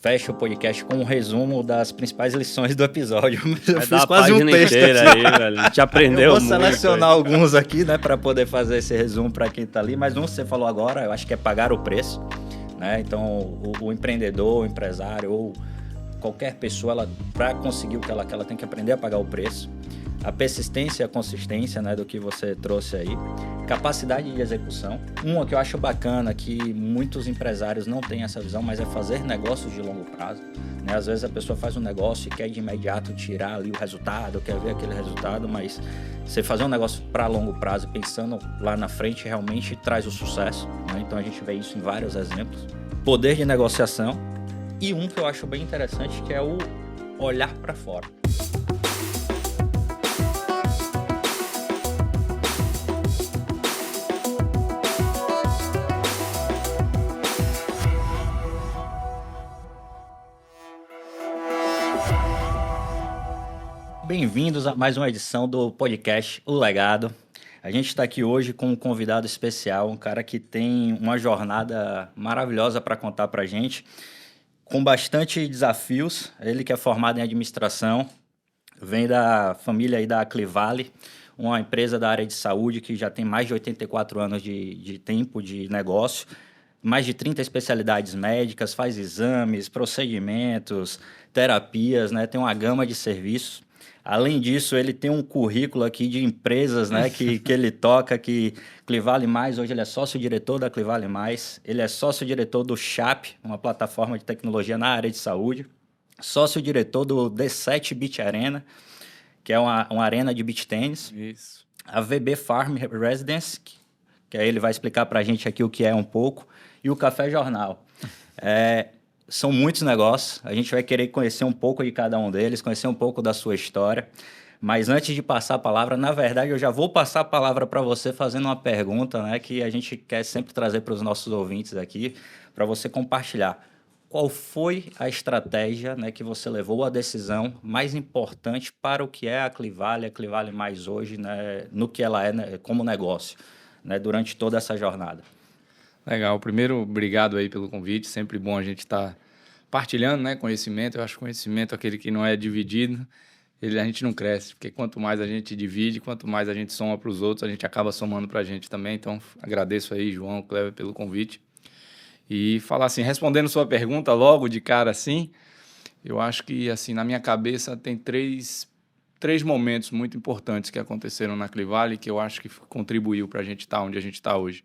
fecha o podcast com um resumo das principais lições do episódio. Eu fiz quase um texto inteira aí, velho. A gente aprendeu muito. Eu vou selecionar alguns aqui, né, para poder fazer esse resumo para quem tá ali, mas um você falou agora, eu acho que é pagar o preço, né? Então, o empreendedor, o empresário ou qualquer pessoa, para conseguir o que ela quer, ela tem que aprender a pagar o preço. A persistência e a consistência, né, do que você trouxe aí. Capacidade de execução. Uma que eu acho bacana, que muitos empresários não têm essa visão, mas é fazer negócios de longo prazo. Né? Às vezes a pessoa faz um negócio e quer de imediato tirar ali o resultado, quer ver aquele resultado, mas você fazer um negócio para longo prazo, pensando lá na frente, realmente traz o sucesso. Né? Então a gente vê isso em vários exemplos. Poder de negociação. E um que eu acho bem interessante, que é o olhar para fora. Bem-vindos a mais uma edição do podcast O Legado. A gente está aqui hoje com um convidado especial, um cara que tem uma jornada maravilhosa para contar para a gente, com bastante desafios. Ele que é formado em administração, vem da família aí da Clivale, uma empresa da área de saúde que já tem mais de 84 anos de tempo de negócio, mais de 30 especialidades médicas, faz exames, procedimentos, terapias, né? Tem uma gama de serviços. Além disso, ele tem um currículo aqui de empresas, né, que ele toca, que Clivale Mais, hoje ele é sócio-diretor da Clivale Mais, ele é sócio-diretor do CHAP, uma plataforma de tecnologia na área de saúde, sócio-diretor do D7 Beach Arena, que é uma arena de beach tênis. Isso. A VB Farm Residence, que aí ele vai explicar para a gente aqui o que é um pouco, e o Café Jornal. São muitos negócios, a gente vai querer conhecer um pouco de cada um deles, conhecer um pouco da sua história. Mas antes de passar a palavra, na verdade, eu já vou passar a palavra para você fazendo uma pergunta, né, que a gente quer sempre trazer para os nossos ouvintes aqui, para você compartilhar. Qual foi a estratégia, né, que você levou a decisão mais importante para o que é a Clivale Mais hoje, né, no que ela é, né, como negócio, né, durante toda essa jornada? Legal. Primeiro, obrigado aí pelo convite. Sempre bom a gente estar partilhando, né, conhecimento. Eu acho que conhecimento, aquele que não é dividido, a gente não cresce. Porque quanto mais a gente divide, quanto mais a gente soma para os outros, a gente acaba somando para a gente também. Então, agradeço aí, João, Cleber, pelo convite. E falar assim, respondendo sua pergunta logo de cara assim, eu acho que assim, na minha cabeça tem três momentos muito importantes que aconteceram na Clivale que eu acho que contribuiu para a gente estar onde a gente está hoje.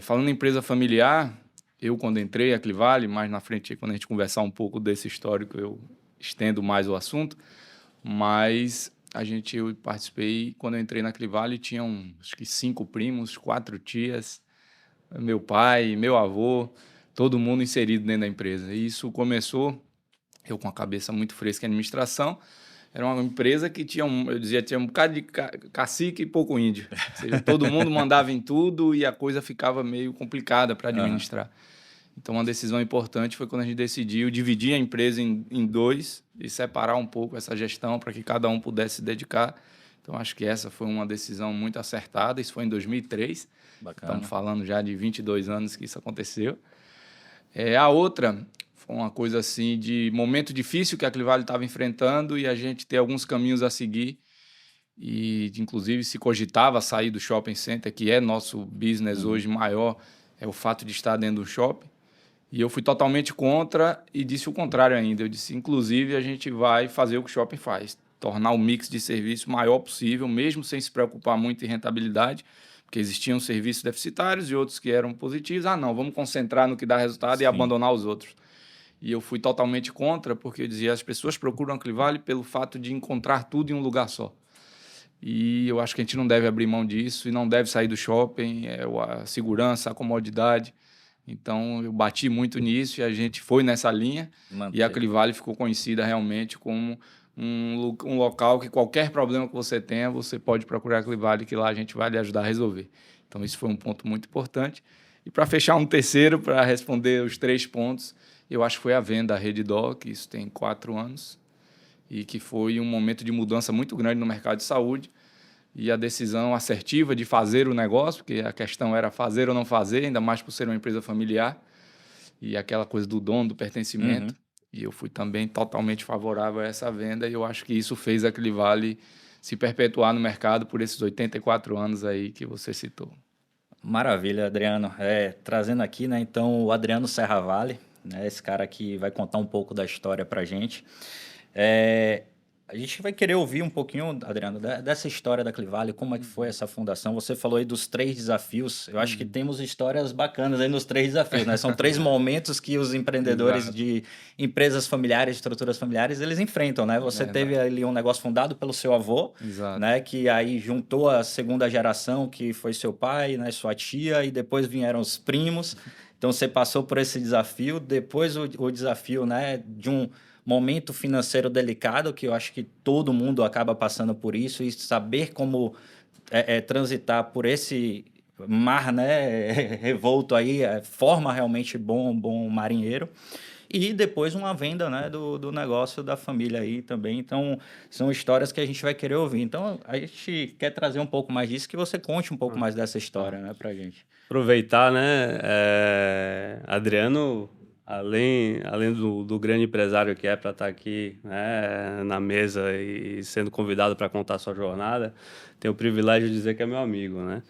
Falando em empresa familiar, eu quando entrei a Clivale, mais na frente, quando a gente conversar um pouco desse histórico, eu estendo mais o assunto, mas eu participei, quando eu entrei na Clivale, tinham acho que 5 primos, 4 tias, meu pai, meu avô, todo mundo inserido dentro da empresa. E isso começou, eu com a cabeça muito fresca em administração, era uma empresa que tinha tinha um bocado de cacique e pouco índio. Ou seja, todo mundo mandava em tudo e a coisa ficava meio complicada para administrar. Então, uma decisão importante foi quando a gente decidiu dividir a empresa em dois e separar um pouco essa gestão para que cada um pudesse se dedicar. Então, acho que essa foi uma decisão muito acertada. Isso foi em 2003. Bacana. Estamos falando já de 22 anos que isso aconteceu. A outra foi uma coisa assim de momento difícil que a Clivale estava enfrentando e a gente ter alguns caminhos a seguir. E, inclusive, se cogitava sair do shopping center, que é nosso business hoje maior, é o fato de estar dentro do shopping. E eu fui totalmente contra e disse o contrário ainda. Eu disse, inclusive, a gente vai fazer o que o shopping faz, tornar o mix de serviço maior possível, mesmo sem se preocupar muito em rentabilidade, porque existiam serviços deficitários e outros que eram positivos. Não, vamos concentrar no que dá resultado. Sim. E abandonar os outros. E eu fui totalmente contra, porque eu dizia, as pessoas procuram a Clivale pelo fato de encontrar tudo em um lugar só. E eu acho que a gente não deve abrir mão disso e não deve sair do shopping, a segurança, a comodidade. Então, eu bati muito nisso e a gente foi nessa linha. E a Clivale ficou conhecida realmente como um local que qualquer problema que você tenha, você pode procurar a Clivale, que lá a gente vai lhe ajudar a resolver. Então, isso foi um ponto muito importante. E para fechar um terceiro, para responder os 3 pontos, eu acho que foi a venda da Reddoc, isso tem 4 anos, e que foi um momento de mudança muito grande no mercado de saúde. E a decisão assertiva de fazer o negócio, porque a questão era fazer ou não fazer, ainda mais por ser uma empresa familiar. e aquela coisa do dono, do pertencimento. Uhum. E eu fui também totalmente favorável a essa venda e eu acho que isso fez a Clivale se perpetuar no mercado por esses 84 anos aí que você citou. Maravilha, Adriano. Trazendo aqui, né, então, o Adriano Serravalli, né, esse cara que vai contar um pouco da história pra gente. É, a gente vai querer ouvir um pouquinho, Adriano, dessa história da Clivale, como é que foi essa fundação. Você falou aí dos 3 desafios. Eu acho que temos histórias bacanas aí nos 3 desafios, né? São 3 momentos que os empreendedores Exato. de empresas familiares, estruturas familiares, eles enfrentam, né? Você teve Verdade. ali um negócio fundado pelo seu avô, Exato. né? Que aí juntou a segunda geração, que foi seu pai, né? Sua tia, e depois vieram os primos. Então você passou por esse desafio, depois o desafio, né? De um momento financeiro delicado, que eu acho que todo mundo acaba passando por isso, e saber como transitar por esse mar, né, revolto aí, forma realmente bom marinheiro. E depois uma venda, né, do negócio da família aí também. Então, são histórias que a gente vai querer ouvir. Então, a gente quer trazer um pouco mais disso, que você conte um pouco mais dessa história, né, pra gente. Aproveitar, né? Adriano, além do grande empresário que é para estar aqui, né, na mesa e sendo convidado para contar sua jornada, tenho o privilégio de dizer que é meu amigo, né?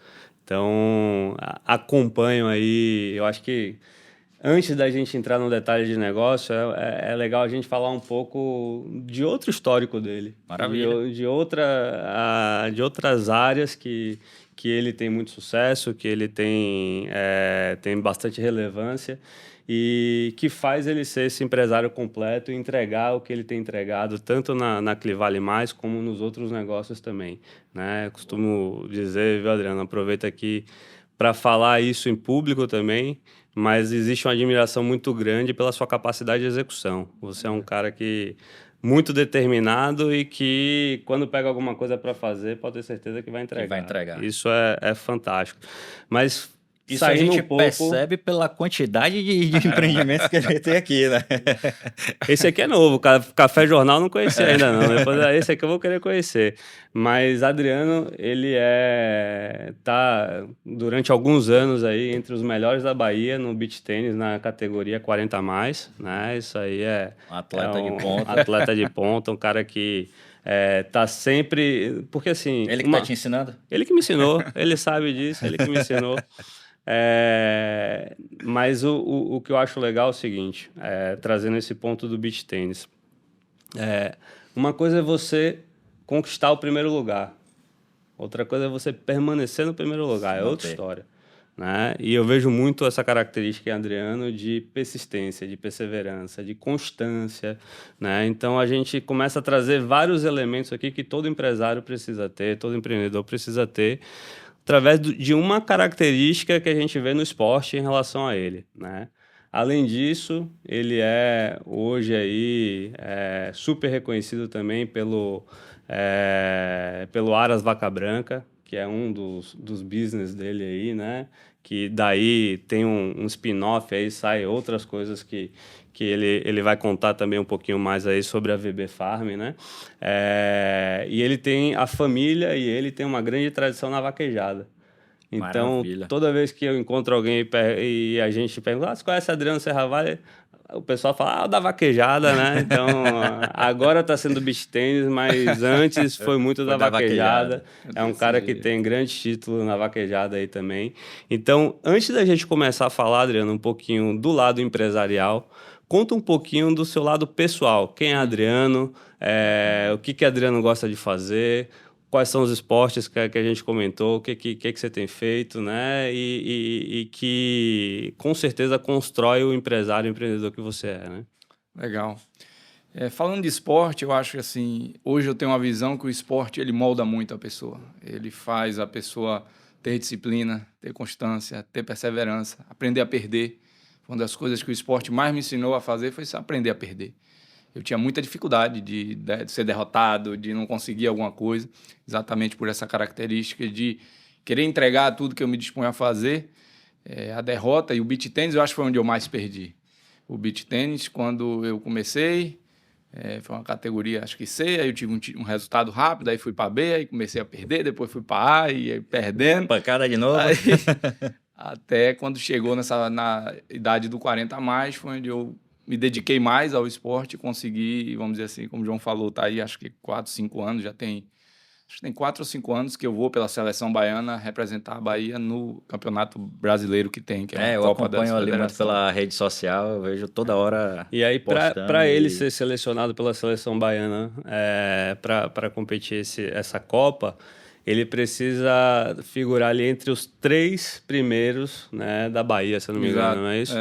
Então, acompanho aí, eu acho que antes da gente entrar no detalhe de negócio, é legal a gente falar um pouco de outro histórico dele. Maravilha. De outras áreas que ele tem muito sucesso, que ele tem bastante relevância e que faz ele ser esse empresário completo e entregar o que ele tem entregado, tanto na Clivale Mais, como nos outros negócios também, né? Eu costumo dizer, viu, Adriano, aproveita aqui para falar isso em público também, mas existe uma admiração muito grande pela sua capacidade de execução. Você é um cara que muito determinado e que, quando pega alguma coisa para fazer, pode ter certeza que vai entregar. Que vai entregar. Isso é fantástico. Mas Isso a saindo gente um pouco... percebe pela quantidade de empreendimentos que a gente tem aqui, né? Esse aqui é novo, Café Jornal não conhecia ainda não. Depois esse aqui eu vou querer conhecer. Mas Adriano, ele tá durante alguns anos aí entre os melhores da Bahia no beach tênis na categoria 40 a mais, né? Isso aí Um atleta de ponta. atleta de ponta, um cara que tá sempre, porque assim, Ele que tá te ensinando? ele que me ensinou, ele sabe disso, ele que me ensinou. Mas o que eu acho legal é o seguinte, trazendo esse ponto do beach tênis. Uma coisa é você conquistar o primeiro lugar, outra coisa é você permanecer no primeiro lugar, é outra história, né? E eu vejo muito essa característica em Adriano de persistência, de perseverança, de constância, né? Então a gente começa a trazer vários elementos aqui que todo empresário precisa ter, todo empreendedor precisa ter, através de uma característica que a gente vê no esporte em relação a ele, né? Além disso, ele hoje aí super reconhecido também pelo Aras Vaca Branca, que é um dos business dele aí, né? Que daí tem um spin-off aí, sai outras coisas que ele vai contar também um pouquinho mais aí sobre a VB Farm, né? E ele tem a família e ele tem uma grande tradição na vaquejada. Então, Maravilha. toda vez que eu encontro alguém e a gente pergunta, você conhece Adriano Serravalli? O pessoal fala, da vaquejada, né? Então, agora está sendo beach tênis, mas antes foi muito da vaquejada. É um cara que tem grande título na vaquejada aí também. Então, antes da gente começar a falar, Adriano, um pouquinho do lado empresarial, conta um pouquinho do seu lado pessoal. Quem é Adriano? O que Adriano gosta de fazer? Quais são os esportes que a gente comentou, o que você tem feito, né? E que, com certeza, constrói o empresário, o empreendedor que você é, né? Legal. Falando de esporte, eu acho que assim, hoje eu tenho uma visão que o esporte ele molda muito a pessoa. Ele faz a pessoa ter disciplina, ter constância, ter perseverança, aprender a perder. Uma das coisas que o esporte mais me ensinou a fazer foi aprender a perder. Eu tinha muita dificuldade de ser derrotado, de não conseguir alguma coisa, exatamente por essa característica de querer entregar tudo que eu me disponho a fazer. A derrota e o beach tênis eu acho que foi onde eu mais perdi. O beach tênis, quando eu comecei, foi uma categoria, acho que C, aí eu tive um resultado rápido, aí fui para B, aí comecei a perder, depois fui para A, e aí perdendo. Pancada de novo. Aí, Até quando chegou na idade do 40 a mais, foi onde eu me dediquei mais ao esporte, consegui, vamos dizer assim, como o João falou, tá aí acho que 4, 5 anos, acho que tem 4 ou 5 anos que eu vou pela seleção baiana representar a Bahia no campeonato brasileiro que tem, que é a Eu Copa das acompanho ali muito Federações. pela rede social, eu vejo toda hora E aí, postando. para ele ser selecionado pela seleção baiana para competir essa Copa, ele precisa figurar ali entre os 3 primeiros, né, da Bahia, se eu não me engano, Exato, não é isso?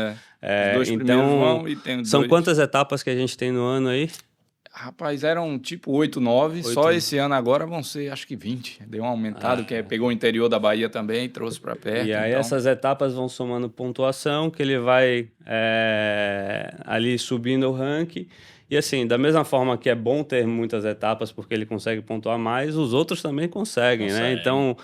Os 2 primeiros vão e tem são 2. quantas etapas que a gente tem no ano aí? Rapaz, eram tipo 8, 9. Só esse ano agora vão ser, acho que 20. Deu um aumentado, que pegou o interior da Bahia também, trouxe para perto. E aí então... essas etapas vão somando pontuação, que ele vai ali subindo o ranking. E assim, da mesma forma que é bom ter muitas etapas, porque ele consegue pontuar mais, os outros também conseguem, né? Então,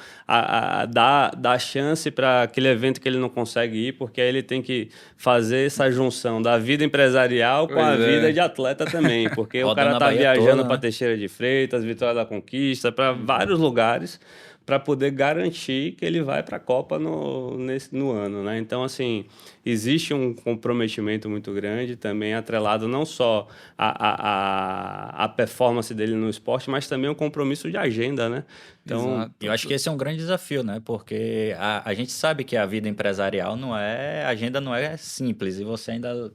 dá chance para aquele evento que ele não consegue ir, porque aí ele tem que fazer essa junção da vida empresarial com a vida de atleta também, porque o cara tá viajando para Teixeira de Freitas, Vitória da Conquista, para vários lugares, para poder garantir que ele vai para a Copa no ano, né? Então, assim, existe um comprometimento muito grande também atrelado não só a performance dele no esporte, mas também um compromisso de agenda, né? Então, eu acho que esse é um grande desafio, né? Porque a gente sabe que a vida empresarial a agenda não é simples, e você ainda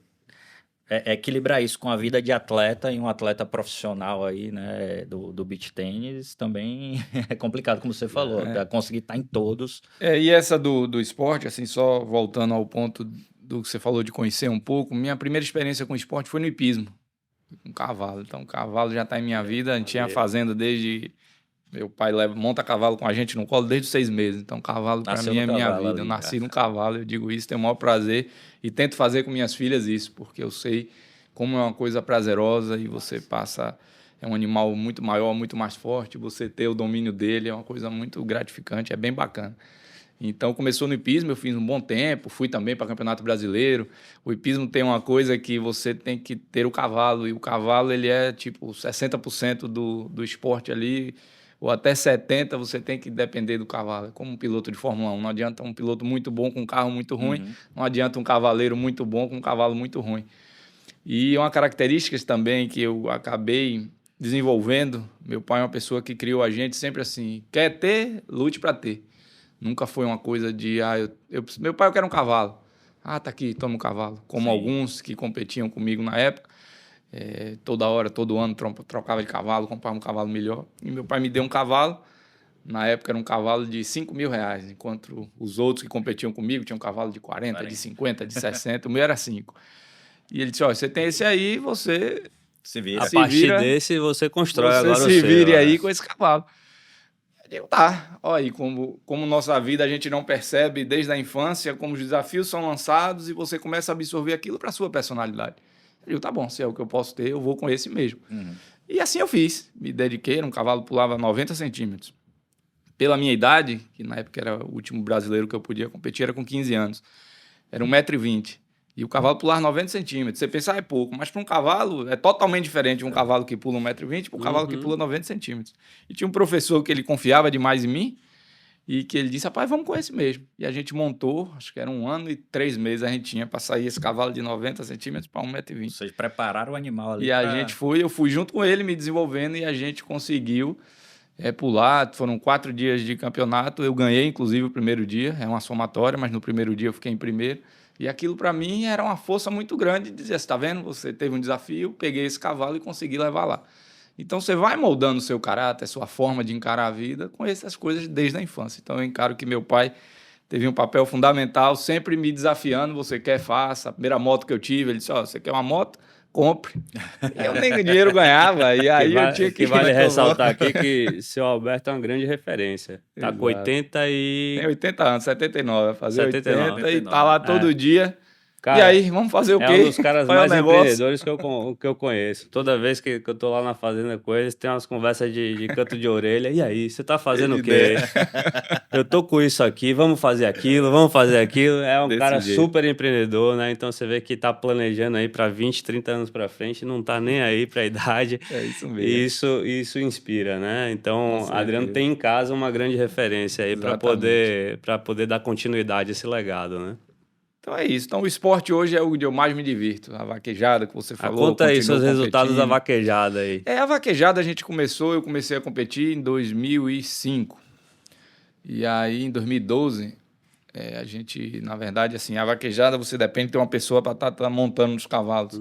equilibrar isso com a vida de atleta e um atleta profissional aí, né, do beach tênis também é complicado, como você falou, conseguir estar em todos. E essa do esporte, assim, só voltando ao ponto do que você falou de conhecer um pouco, minha primeira experiência com esporte foi no hipismo, com cavalo. Então, o cavalo já está em minha vida, a gente tinha fazenda desde... Meu pai monta cavalo com a gente no colo desde os 6 meses. Então, cavalo para mim é minha vida. Ali, eu nasci no cavalo, eu digo isso, tenho o maior prazer. E tento fazer com minhas filhas isso, porque eu sei como é uma coisa prazerosa e você passa... É um animal muito maior, muito mais forte. Você ter o domínio dele é uma coisa muito gratificante, é bem bacana. Então, começou no hipismo, eu fiz um bom tempo, fui também para o Campeonato Brasileiro. O hipismo tem uma coisa que você tem que ter o cavalo, e o cavalo ele é tipo 60% do esporte ali, ou até 70%, você tem que depender do cavalo. É como um piloto de Fórmula 1. Não adianta um piloto muito bom com um carro muito ruim, não adianta um cavaleiro muito bom com um cavalo muito ruim. E uma característica também que eu acabei desenvolvendo, meu pai é uma pessoa que criou a gente sempre assim, quer ter, lute para ter. Nunca foi uma coisa de, meu pai, eu quero um cavalo. Tá aqui, toma um cavalo. Como alguns que competiam comigo na época, toda hora, todo ano, trocava de cavalo, comprava um cavalo melhor. E meu pai me deu um cavalo, na época era um cavalo de R$5.000, enquanto os outros que competiam comigo tinham um cavalo de 40, de 50, de 60, o meu era 5. E ele disse, você tem esse aí, você se vira. A partir desse, você constrói agora o seu. Você se vire aí com esse cavalo. Eu digo, tá. Olha aí como nossa vida a gente não percebe desde a infância, como os desafios são lançados e você começa a absorver aquilo para sua personalidade. Eu digo, tá bom, se é o que eu posso ter, eu vou com esse mesmo. E assim eu fiz. Me dediquei, era um cavalo pulava 90 centímetros. Pela minha idade, que na época era o último brasileiro que eu podia competir, era com 15 anos. Era 1,20 m. E o cavalo pular 90 centímetros. Você pensa, é pouco, mas para um cavalo é totalmente diferente de um cavalo que pula 1,20 m para um cavalo que pula 90 centímetros. E tinha um professor que ele confiava demais em mim e que ele disse, rapaz, vamos com esse mesmo. E a gente montou, acho que era 1 ano e 3 meses a gente tinha para sair esse cavalo de 90 centímetros para 1,20 m. Vocês prepararam o animal ali. E a gente eu fui junto com ele me desenvolvendo e a gente conseguiu pular. Foram 4 dias de campeonato, eu ganhei inclusive o primeiro dia, é uma somatória, mas no primeiro dia eu fiquei em primeiro. E aquilo para mim era uma força muito grande de dizer, você está vendo? Você teve um desafio, peguei esse cavalo e consegui levar lá. Então você vai moldando o seu caráter, a sua forma de encarar a vida com essas coisas desde a infância. Então eu encaro que meu pai teve um papel fundamental, sempre me desafiando, você quer, faça. A primeira moto que eu tive, ele disse, você quer uma moto? Compre. Eu nem dinheiro ganhava, e aí eu tinha que... Vale ressaltar aqui que seu Alberto é uma grande referência. Tá com 80 e... Tem 80 anos, 79, vai fazer 79, 80 e tá lá todo dia Cara, e aí, vamos fazer o quê? É um dos caras Qual é o mais negócio? empreendedores que eu conheço. Toda vez que eu tô lá na fazenda com eles, tem umas conversas de canto de orelha. E aí, você tá fazendo o quê? Eu tô com isso aqui, vamos fazer aquilo, vamos fazer aquilo. É um Desse cara jeito. super empreendedor, né? Então você vê que tá planejando aí para 20, 30 anos para frente, não tá nem aí pra idade. É isso mesmo. E isso inspira, né? Então, Com Adriano certeza. tem em casa uma grande referência aí Exatamente. para poder dar continuidade a esse legado, né? Então é isso. Então o esporte hoje é onde eu mais me divirto. A vaquejada que você falou, Conta aí continuo seus resultados da competindo. vaquejada aí. A vaquejada eu comecei a competir em 2005. E aí em 2012, a gente, na verdade, assim, a vaquejada você depende de ter uma pessoa para estar montando os cavalos.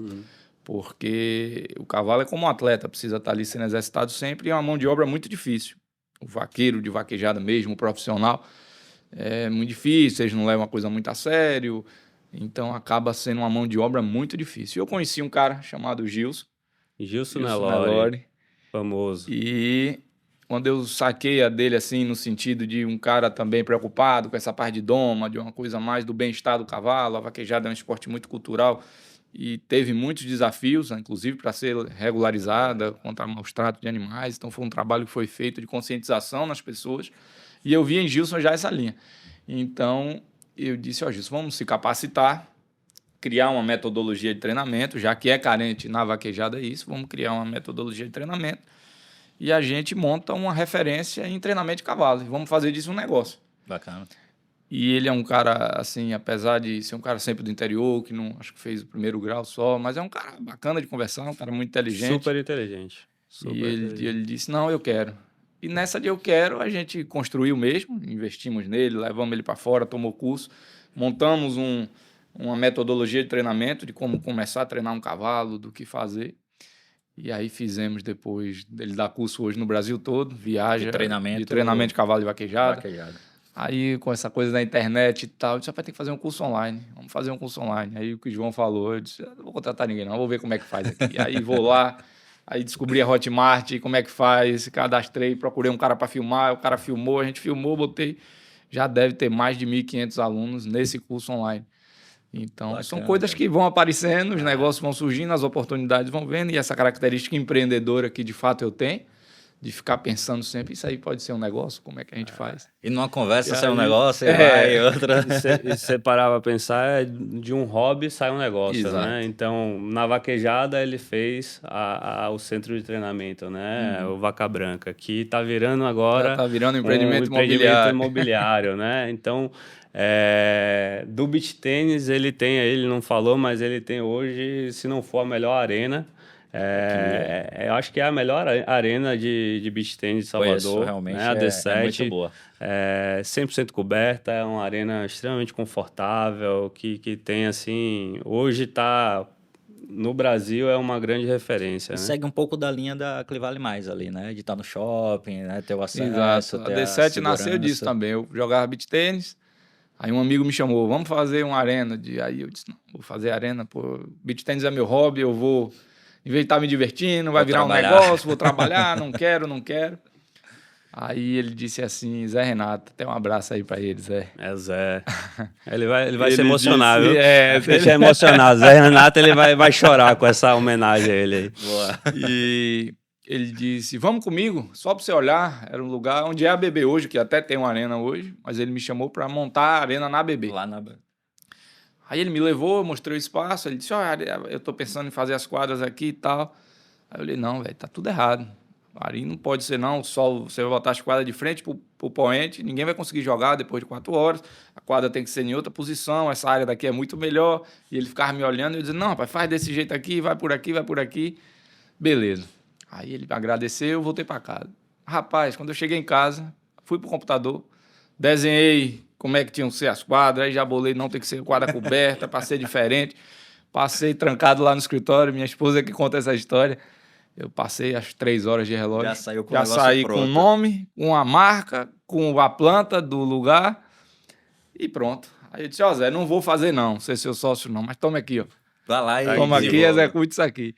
Porque o cavalo é como um atleta, precisa estar ali sendo exercitado sempre e é uma mão de obra muito difícil. O vaqueiro de vaquejada mesmo, o profissional, é muito difícil, eles não levam a coisa muito a sério, então acaba sendo uma mão de obra muito difícil. Eu conheci um cara chamado Gilson Gilson Nelore, Nelore, famoso. e quando eu saquei a dele assim, no sentido de um cara também preocupado com essa parte de doma, de uma coisa mais do bem-estar do cavalo, a vaquejada é um esporte muito cultural e teve muitos desafios, inclusive para ser regularizada contra maus tratos de animais, então foi um trabalho que foi feito de conscientização nas pessoas, e eu vi em Gilson já essa linha. Então, eu disse, Gilson, vamos se capacitar, criar uma metodologia de treinamento, já que é carente na vaquejada isso, vamos criar uma metodologia de treinamento e a gente monta uma referência em treinamento de cavalo. Vamos fazer disso um negócio. Bacana. E ele é um cara, assim, apesar de ser um cara sempre do interior, que não acho que fez o primeiro grau só, mas é um cara bacana de conversar, um cara muito inteligente. Super inteligente. Ele disse, não, eu quero. E nessa de eu quero, a gente construiu mesmo, investimos nele, levamos ele para fora, tomou curso, montamos uma metodologia de treinamento de como começar a treinar um cavalo, do que fazer. E aí fizemos depois, ele dá curso hoje no Brasil todo, viaja de treinamento de cavalo e vaquejada. Aí com essa coisa da internet e tal, eu disse, vai ter que fazer um curso online, vamos fazer um curso online. Aí o que o João falou, eu disse, não vou contratar ninguém não, vou ver como é que faz aqui. Aí vou lá, aí descobri a Hotmart, como é que faz, cadastrei, procurei um cara para filmar, o cara filmou, a gente filmou, botei, já deve ter mais de 1.500 alunos nesse curso online. Então, bacana, são coisas que vão aparecendo, os negócios vão surgindo, as oportunidades vão vendo, e essa característica empreendedora que de fato eu tenho, de ficar pensando sempre, isso aí pode ser um negócio, como é que a gente faz? E numa conversa sai um negócio, e vai outra. E você parar pra pensar, de um hobby sai um negócio, exato, né? Então, na vaquejada, ele fez o centro de treinamento, né? O Vaca Branca, que tá virando agora... Já tá virando um empreendimento imobiliário, né? Então, do beach tênis, ele não falou, mas ele tem hoje, se não for a melhor arena... eu acho que é a melhor arena de beach tennis de Salvador. Conheço, realmente, né? A D7, é muito boa. 100% coberta, é uma arena extremamente confortável, que tem assim... Hoje está... No Brasil é uma grande referência. E né? segue um pouco da linha da Clivale Mais ali, né? De estar no shopping, né? Ter o acesso, exato. ter A D7 nasceu disso também. Eu jogava beach tênis, aí um amigo me chamou, vamos fazer uma arena. Aí eu disse, não, vou fazer arena, pô, beach tênis é meu hobby, eu vou... Em vez de estar me divertindo, vai virar um negócio, vou trabalhar, não quero. Aí ele disse assim, Zé Renato, até um abraço aí pra ele, Zé. Zé. Ele vai se emocionar, viu? Ele é emocionado. Zé Renato, ele vai chorar com essa homenagem a ele aí. Boa. E ele disse, vamos comigo, só pra você olhar, era um lugar onde é a BB hoje, que até tem uma arena hoje, mas ele me chamou pra montar a arena na BB. Lá na... Aí ele me levou, eu mostrei o espaço, ele disse, eu tô pensando em fazer as quadras aqui e tal. Aí eu falei, não, velho, tá tudo errado. Ali não pode ser não, o sol, você vai botar as quadras de frente pro poente, ninguém vai conseguir jogar depois de 4 horas, a quadra tem que ser em outra posição, essa área daqui é muito melhor. E ele ficava me olhando e eu dizia, não, rapaz, faz desse jeito aqui, vai por aqui. Beleza. Aí ele agradeceu, eu voltei para casa. Rapaz, quando eu cheguei em casa, fui pro computador, desenhei como é que tinham que ser as quadras, aí já bolei, não tem que ser quadra coberta, para ser diferente. Passei trancado lá no escritório, minha esposa que conta essa história. Eu passei as 3 horas de relógio. Já saiu com já o negócio saí pronto. com o nome, com a marca, com a planta do lugar e pronto. Aí eu disse, Zé, não vou fazer não ser seu sócio não, mas toma aqui, ó. Vai lá e toma aqui, execute isso aqui.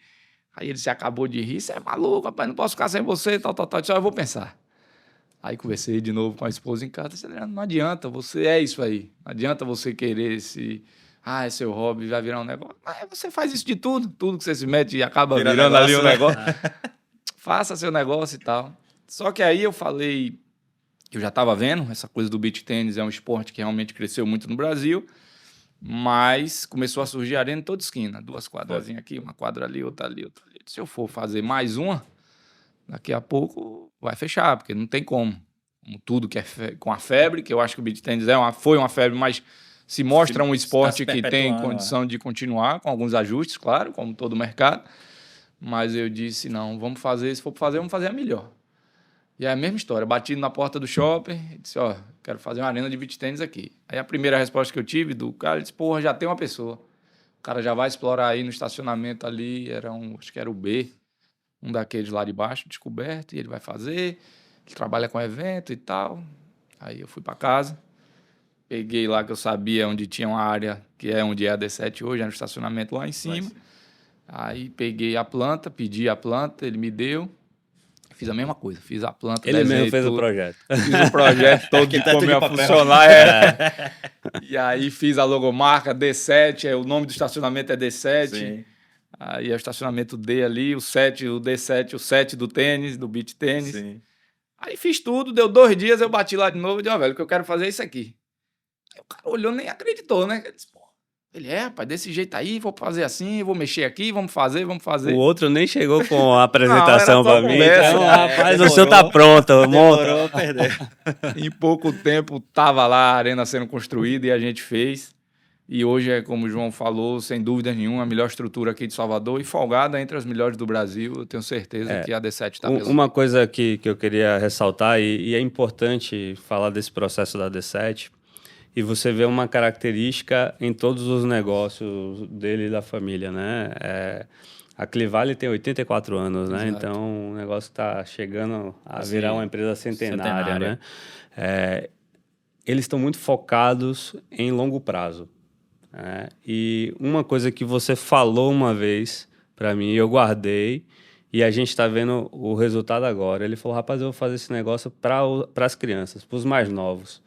Aí ele se acabou de rir, você é maluco, rapaz, não posso ficar sem você, tal. Eu disse, eu vou pensar. Aí conversei de novo com a esposa em casa, disse, não adianta, você é isso aí. Não adianta você querer é seu hobby, vai virar um negócio. Mas você faz isso de tudo que você se mete e acaba Vira virando ali um negócio, negócio. Faça seu negócio e tal. Só que aí eu falei, eu já estava vendo, essa coisa do beach tênis é um esporte que realmente cresceu muito no Brasil, mas começou a surgir arena em toda esquina, 2 quadrazinhas aqui, uma quadra ali, outra ali, outra ali. Se eu for fazer mais uma, daqui a pouco vai fechar, porque não tem como. Como tudo que é com a febre, que eu acho que o beach tênis foi uma febre, mas se mostra um esporte que tem condição de continuar, com alguns ajustes, claro, como todo mercado. Mas eu disse, não, vamos fazer, se for fazer, vamos fazer a melhor. E é a mesma história, bati na porta do shopping e disse, quero fazer uma arena de beach tênis aqui. Aí a primeira resposta que eu tive do cara, ele disse, porra, já tem uma pessoa. O cara já vai explorar aí no estacionamento ali, acho que era o B, um daqueles lá de baixo, descoberto, e ele vai fazer, ele trabalha com evento e tal. Aí eu fui para casa, peguei lá que eu sabia onde tinha uma área, que é onde é a D7 hoje, é no estacionamento lá em cima. Aí peguei a planta, pedi a planta, ele me deu. Fiz a mesma coisa, fiz a planta. Ele mesmo fez o projeto. Fiz o projeto todo de como ia funcionar. E aí fiz a logomarca D7, o nome do estacionamento é D7. Sim. Aí é o estacionamento D ali, o 7, o D7, o 7 do tênis, do beach tênis. Sim. Aí fiz tudo, deu 2 dias, eu bati lá de novo e disse, velho, o que eu quero fazer é isso aqui. Aí o cara olhou, nem acreditou, né? Ele disse, ele rapaz, desse jeito aí, vou fazer assim, vou mexer aqui, vamos fazer. O outro nem chegou com a apresentação para mim. Conversa, então, rapaz, o seu tá pronto, monta. Em pouco tempo tava lá a arena sendo construída e a gente fez. E hoje é, como o João falou, sem dúvida nenhuma, a melhor estrutura aqui de Salvador e folgada entre as melhores do Brasil. Eu tenho certeza que a D7 está mesmo. Uma coisa que eu queria ressaltar, e é importante falar desse processo da D7, e você vê uma característica em todos os negócios dele e da família, né? A Clivale tem 84 anos, né? Exato. Então, o negócio está chegando a virar uma empresa centenária, né? Eles estão muito focados em longo prazo. Né? E uma coisa que você falou uma vez para mim, eu guardei, e a gente está vendo o resultado agora. Ele falou, rapaz, eu vou fazer esse negócio para as crianças, para os mais novos.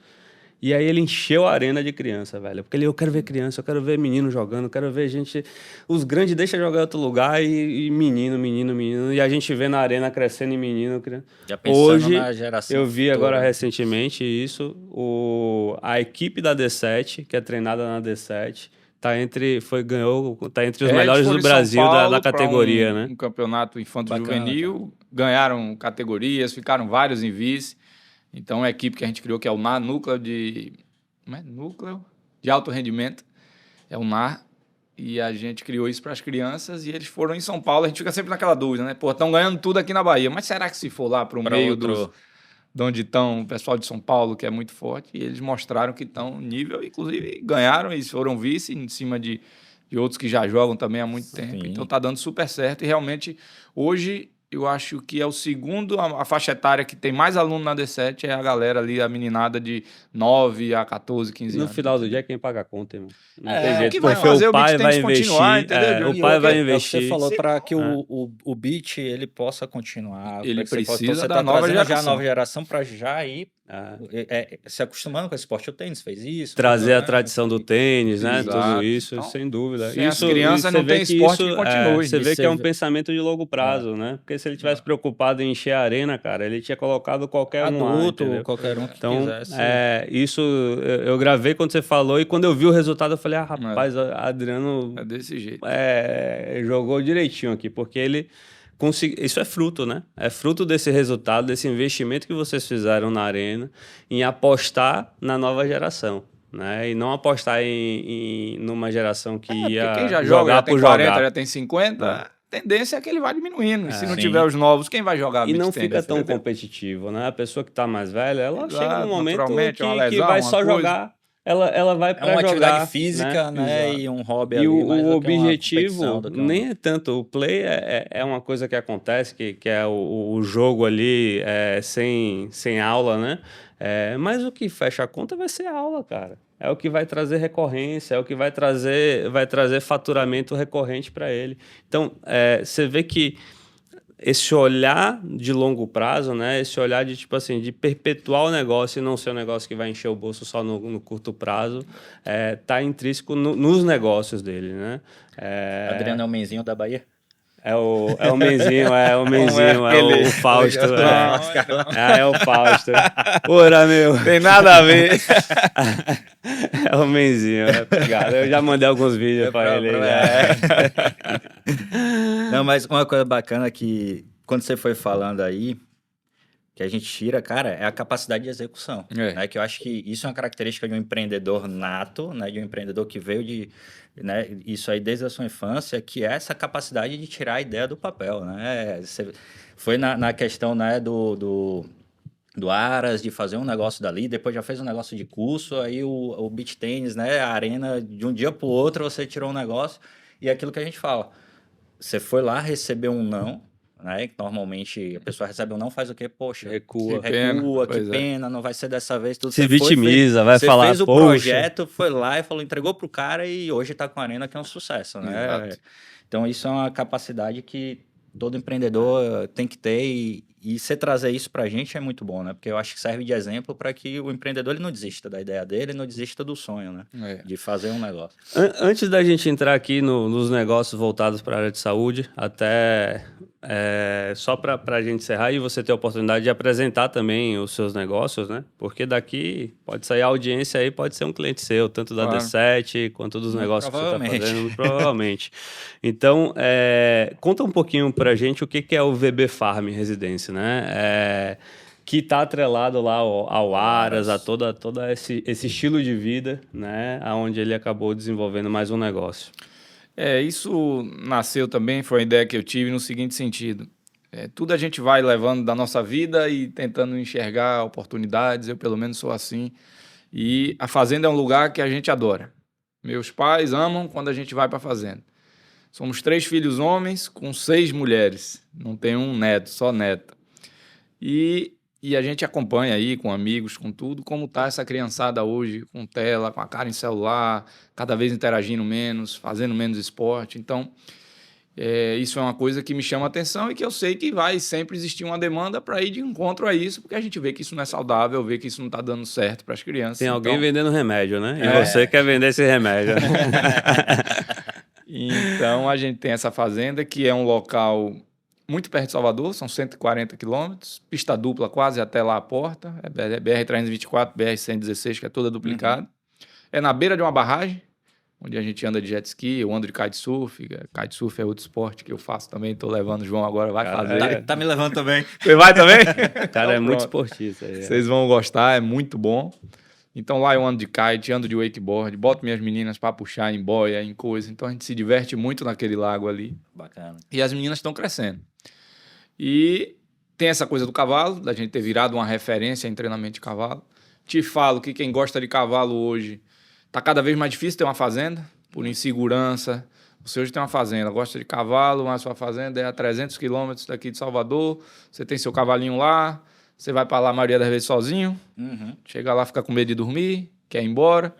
E aí ele encheu a arena de criança, velho. Porque eu quero ver criança, eu quero ver menino jogando, eu quero ver gente... Os grandes deixam jogar em outro lugar e menino. E a gente vê na arena crescendo em menino. Já pensando hoje, na geração eu vi futura. agora recentemente isso. A equipe da D7, que é treinada na D7, tá entre os melhores do Brasil da categoria, né? Um campeonato infanto-juvenil, ganharam categorias, ficaram vários em vice. Então, a equipe que a gente criou, que é o NAR, Núcleo de Alto Rendimento, é o NAR, e a gente criou isso para as crianças, e eles foram em São Paulo, a gente fica sempre naquela dúvida, né? Pô, estão ganhando tudo aqui na Bahia, mas será que se for lá para o meio de onde estão o pessoal de São Paulo, que é muito forte, e eles mostraram que estão nível, inclusive ganharam, eles foram vice em cima de outros que já jogam também há muito tempo, então tá dando super certo, e realmente hoje... Eu acho que é o segundo, a faixa etária que tem mais aluno na D7 é a galera ali, a meninada de 9 a 14, 15 anos. No final do dia, quem paga a conta, irmão. Não tem jeito. jeito. Que vai fazer o beach tem que continuar, entendeu? O pai vai investir. Você falou para que o beach ele possa continuar. Ele precisa você da nova geração. Já a nova geração para já ir se acostumando com esse esporte. O tênis fez isso. Trazer a tradição do tênis, né? Exato. Tudo isso, então, sem dúvida. As crianças não têm esporte que continue. Você vê que é um pensamento de longo prazo, né? Porque se ele tivesse preocupado em encher a arena, cara, ele tinha colocado qualquer adulto, um lá, qualquer um que então, quisesse. Isso eu gravei quando você falou, e quando eu vi o resultado, eu falei, rapaz, Adriano... É desse jeito. Jogou direitinho aqui, porque ele... Isso é fruto, né? É fruto desse resultado, desse investimento que vocês fizeram na arena em apostar na nova geração, né? E não apostar numa geração que ia quem já jogar já tem por 40, jogar. já tem 50, a tendência é que ele vai diminuindo. E se não sim. tiver os novos, quem vai jogar? E não tênis, fica tão entendeu? competitivo, né? A pessoa que está mais velha, ela Exato, chega num momento naturalmente, uma que lesão, vai uma só coisa. jogar. Ela vai para jogar. É uma atividade física, né? Exato. E um hobby E ali, o mais do que uma objetivo competição, do que nem é tanto. O play é uma coisa que acontece, que é o jogo ali sem aula, né? Mas o que fecha a conta vai ser a aula, cara. É o que vai trazer recorrência, é o que vai trazer faturamento recorrente para ele. Então, você vê que esse olhar de longo prazo, né? Esse olhar de, tipo assim, de perpetuar o negócio e não ser um negócio que vai encher o bolso só no curto prazo, tá intrínseco nos negócios dele, né? Adriano é o menzinho da Bahia? É o Menzinho, Como é aquele... o Fausto. Não, É o Fausto. Ora, meu. tem nada a ver. É o Menzinho, é pegado. Eu já mandei alguns vídeos pra ele. Não, mas uma coisa bacana que, quando você foi falando aí, que a gente tira, cara, é a capacidade de execução. Né? Que eu acho que isso é uma característica de um empreendedor nato, né? De um empreendedor que veio de... Né? Isso aí desde a sua infância, que é essa capacidade de tirar a ideia do papel, né? Você foi na questão, né, do Aras, de fazer um negócio dali, depois já fez um negócio de curso, aí o beach tennis, né? A arena, de um dia para o outro, você tirou um negócio, e é aquilo que a gente fala. Você foi lá, recebeu um não, né? Normalmente a pessoa recebe um não, faz o quê? Poxa, Recua. Que pena, não vai ser dessa vez. Tudo. Se Você vitimiza, vai falar, Você fez o poxa. projeto, foi lá e falou, entregou pro cara e hoje tá com a arena, que é um sucesso, né? Exato. Então isso é uma capacidade que todo empreendedor tem que ter e você trazer isso pra gente é muito bom, né? Porque eu acho que serve de exemplo para que o empreendedor ele não desista da ideia dele, não desista do sonho, né? De fazer um negócio. Antes da gente entrar aqui nos negócios voltados para a área de saúde, até só para a gente encerrar e você ter a oportunidade de apresentar também os seus negócios, né? Porque daqui pode sair a audiência aí, pode ser um cliente seu, tanto da D7 quanto dos negócios que você está fazendo, provavelmente. Então, conta um pouquinho para a gente o que é o VB Farm Residência, né? Que está atrelado lá ao Aras, a todo esse estilo de vida, né? Onde ele acabou desenvolvendo mais um negócio. Isso nasceu também, foi uma ideia que eu tive no seguinte sentido. Tudo a gente vai levando da nossa vida e tentando enxergar oportunidades, eu pelo menos sou assim. E a fazenda é um lugar que a gente adora. Meus pais amam quando a gente vai para a fazenda. Somos 3 filhos homens com 6 mulheres. Não tem um neto, só neta. E a gente acompanha aí com amigos, com tudo, como está essa criançada hoje, com tela, com a cara em celular, cada vez interagindo menos, fazendo menos esporte. Então, isso é uma coisa que me chama a atenção e que eu sei que vai sempre existir uma demanda para ir de encontro a isso, porque a gente vê que isso não é saudável, vê que isso não está dando certo para as crianças. Tem alguém vendendo remédio, né? E você quer vender esse remédio. Então, a gente tem essa fazenda, que é um local muito perto de Salvador, são 140 quilômetros, pista dupla quase até lá a porta, é BR-324, BR-116, que é toda duplicada. É na beira de uma barragem, onde a gente anda de jet ski, eu ando de kitesurf. Kitesurf é outro esporte que eu faço também, estou levando o João agora, vai fazer. Tá me levando também. Você vai também? O cara é muito esportista. Vocês vão gostar, é muito bom. Então lá eu ando de kite, ando de wakeboard, boto minhas meninas para puxar em boia, em coisa. Então a gente se diverte muito naquele lago ali. Bacana. E as meninas estão crescendo. E tem essa coisa do cavalo, da gente ter virado uma referência em treinamento de cavalo. Te falo que quem gosta de cavalo hoje está cada vez mais difícil ter uma fazenda, por insegurança. Você hoje tem uma fazenda, gosta de cavalo, mas sua fazenda é a 300 quilômetros daqui de Salvador, você tem seu cavalinho lá, você vai para lá a maioria das vezes sozinho, chega lá, fica com medo de dormir, quer ir embora.